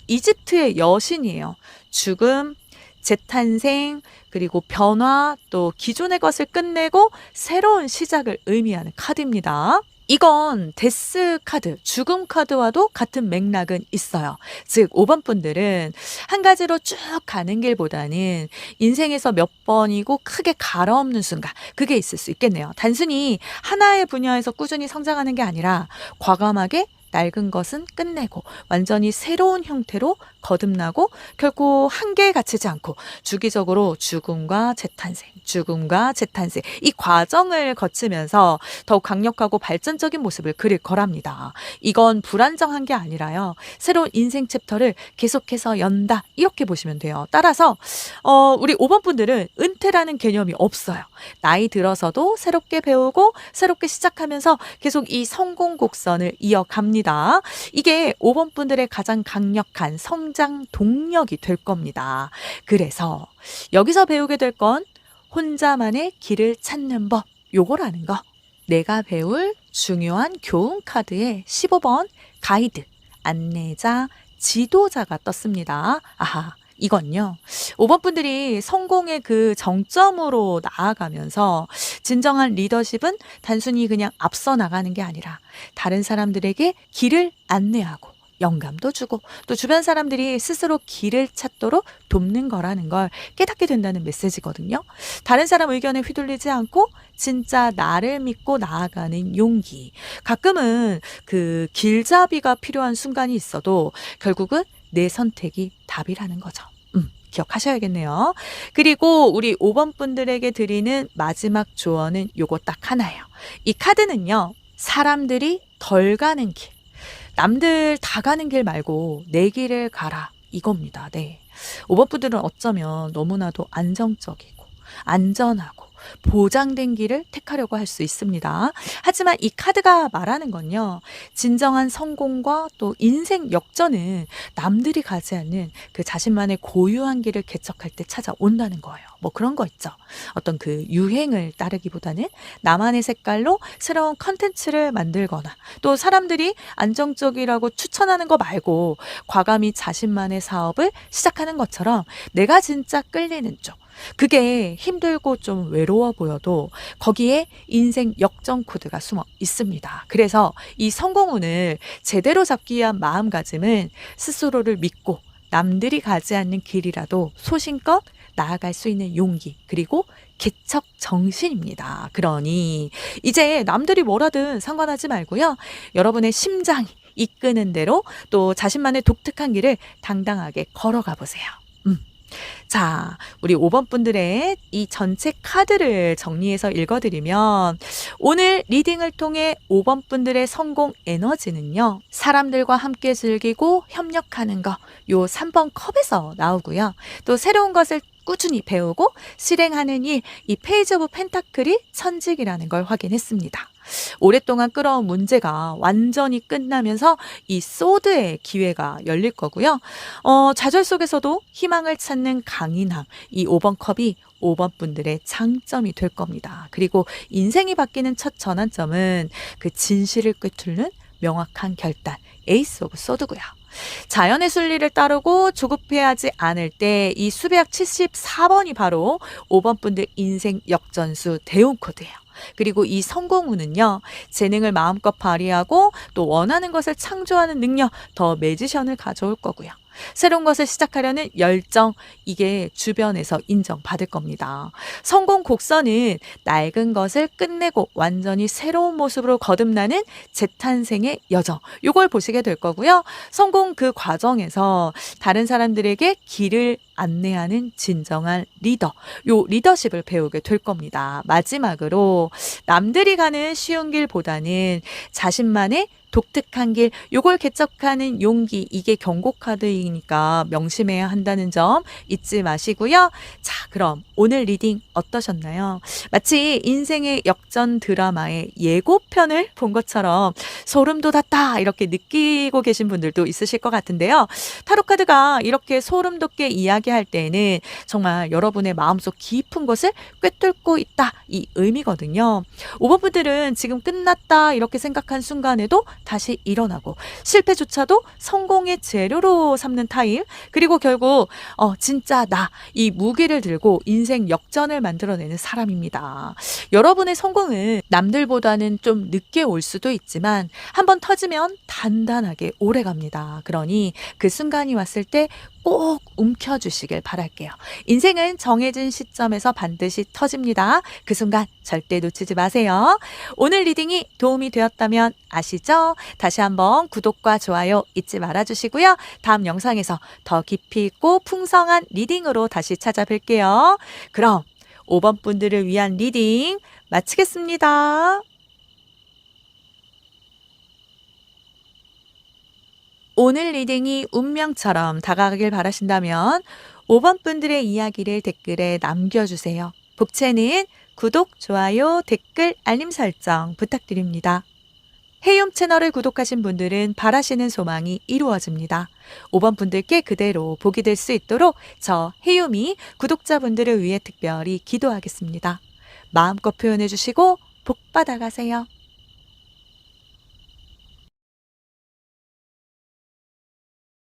이집트의 여신이에요. 죽음, 재탄생, 그리고 변화, 또 기존의 것을 끝내고 새로운 시작을 의미하는 카드입니다. 이건 데스 카드, 죽음 카드와도 같은 맥락은 있어요. 즉, 5번 분들은 한 가지로 쭉 가는 길보다는 인생에서 몇 번이고 크게 갈아엎는 순간, 그게 있을 수 있겠네요. 단순히 하나의 분야에서 꾸준히 성장하는 게 아니라 과감하게 낡은 것은 끝내고 완전히 새로운 형태로 거듭나고 결코 한계에 갇히지 않고 주기적으로 죽음과 재탄생, 죽음과 재탄생, 이 과정을 거치면서 더욱 강력하고 발전적인 모습을 그릴 거랍니다. 이건 불안정한 게 아니라요, 새로운 인생 챕터를 계속해서 연다, 이렇게 보시면 돼요. 따라서 우리 5번 분들은 은퇴라는 개념이 없어요. 나이 들어서도 새롭게 배우고 새롭게 시작하면서 계속 이 성공 곡선을 이어갑니다. 이게 5번 분들의 가장 강력한 성장 동력이 될 겁니다. 그래서 여기서 배우게 될 건 혼자만의 길을 찾는 법, 요거라는 거. 내가 배울 중요한 교훈 카드에 15번 가이드, 안내자, 지도자가 떴습니다. 이건요, 5번 분들이 성공의 그 정점으로 나아가면서 진정한 리더십은 단순히 그냥 앞서 나가는 게 아니라 다른 사람들에게 길을 안내하고 영감도 주고 또 주변 사람들이 스스로 길을 찾도록 돕는 거라는 걸 깨닫게 된다는 메시지거든요. 다른 사람 의견에 휘둘리지 않고 진짜 나를 믿고 나아가는 용기. 가끔은 그 길잡이가 필요한 순간이 있어도 결국은 내 선택이 답이라는 거죠. 기억하셔야겠네요. 그리고 우리 5번 분들에게 드리는 마지막 조언은 요거 딱 하나예요. 이 카드는요, 사람들이 덜 가는 길, 남들 다 가는 길 말고 내 길을 가라, 이겁니다. 네. 5번 분들은 어쩌면 너무나도 안정적이고 안전하고 보장된 길을 택하려고 할 수 있습니다. 하지만 이 카드가 말하는 건요, 진정한 성공과 또 인생 역전은 남들이 가지 않는 그 자신만의 고유한 길을 개척할 때 찾아온다는 거예요. 뭐 그런 거 있죠. 어떤 그 유행을 따르기보다는 나만의 색깔로 새로운 컨텐츠를 만들거나 또 사람들이 안정적이라고 추천하는 거 말고 과감히 자신만의 사업을 시작하는 것처럼 내가 진짜 끌리는 쪽, 그게 힘들고 좀 외로워 보여도 거기에 인생 역전 코드가 숨어 있습니다. 그래서 이 성공운을 제대로 잡기 위한 마음가짐은 스스로를 믿고 남들이 가지 않는 길이라도 소신껏 나아갈 수 있는 용기, 그리고 개척 정신입니다. 그러니 이제 남들이 뭐라든 상관하지 말고요. 여러분의 심장이 이끄는 대로 또 자신만의 독특한 길을 당당하게 걸어가 보세요. 음. 자, 우리 5번 분들의 이 전체 카드를 정리해서 읽어드리면 오늘 리딩을 통해 5번 분들의 성공 에너지는요. 사람들과 함께 즐기고 협력하는 거, 요 3번 컵에서 나오고요. 또 새로운 것을 꾸준히 배우고 실행하는 일, 이 페이지 오브 펜타클이 천직이라는 걸 확인했습니다. 오랫동안 끌어온 문제가 완전히 끝나면서 이 소드의 기회가 열릴 거고요. 좌절 속에서도 희망을 찾는 강인함, 이 5번 컵이 5번 분들의 장점이 될 겁니다. 그리고 인생이 바뀌는 첫 전환점은 그 진실을 꿰뚫는 명확한 결단, 에이스 오브 소드고요. 자연의 순리를 따르고 조급해하지 않을 때 이 수배학 74번이 바로 5번 분들 인생 역전수 대운 코드예요. 그리고 이 성공운은요, 재능을 마음껏 발휘하고 또 원하는 것을 창조하는 능력, 더 매지션을 가져올 거고요. 새로운 것을 시작하려는 열정, 이게 주변에서 인정받을 겁니다. 성공 곡선은 낡은 것을 끝내고 완전히 새로운 모습으로 거듭나는 재탄생의 여정, 요걸 보시게 될 거고요. 성공 그 과정에서 다른 사람들에게 길을 안내하는 진정한 리더, 요 리더십을 배우게 될 겁니다. 마지막으로 남들이 가는 쉬운 길보다는 자신만의 독특한 길, 요걸 개척하는 용기, 이게 경고 카드이니까 명심해야 한다는 점 잊지 마시고요. 자, 그럼 오늘 리딩 어떠셨나요? 마치 인생의 역전 드라마의 예고편을 본 것처럼 소름 돋았다 이렇게 느끼고 계신 분들도 있으실 것 같은데요. 타로 카드가 이렇게 소름 돋게 이야기할 때는 정말 여러분의 마음속 깊은 곳을 꿰뚫고 있다, 이 의미거든요. 5번 분들은 지금 끝났다 이렇게 생각한 순간에도 다시 일어나고 실패조차도 성공의 재료로 삼는 타입, 그리고 결국 진짜 나, 이 무기를 들고 인생 역전을 만들어내는 사람입니다. 여러분의 성공은 남들보다는 좀 늦게 올 수도 있지만 한번 터지면 단단하게 오래 갑니다. 그러니 그 순간이 왔을 때 꼭 움켜주시길 바랄게요. 인생은 정해진 시점에서 반드시 터집니다. 그 순간 절대 놓치지 마세요. 오늘 리딩이 도움이 되었다면 아시죠? 다시 한번 구독과 좋아요 잊지 말아주시고요. 다음 영상에서 더 깊이 있고 풍성한 리딩으로 다시 찾아뵐게요. 그럼 5번 분들을 위한 리딩 마치겠습니다. 오늘 리딩이 운명처럼 다가가길 바라신다면 5번 분들의 이야기를 댓글에 남겨주세요. 복채는 구독, 좋아요, 댓글, 알림 설정 부탁드립니다. 헤이홈 채널을 구독하신 분들은 바라시는 소망이 이루어집니다. 5번 분들께 그대로 복이 될 수 있도록 저 헤이홈이 구독자분들을 위해 특별히 기도하겠습니다. 마음껏 표현해 주시고 복 받아가세요.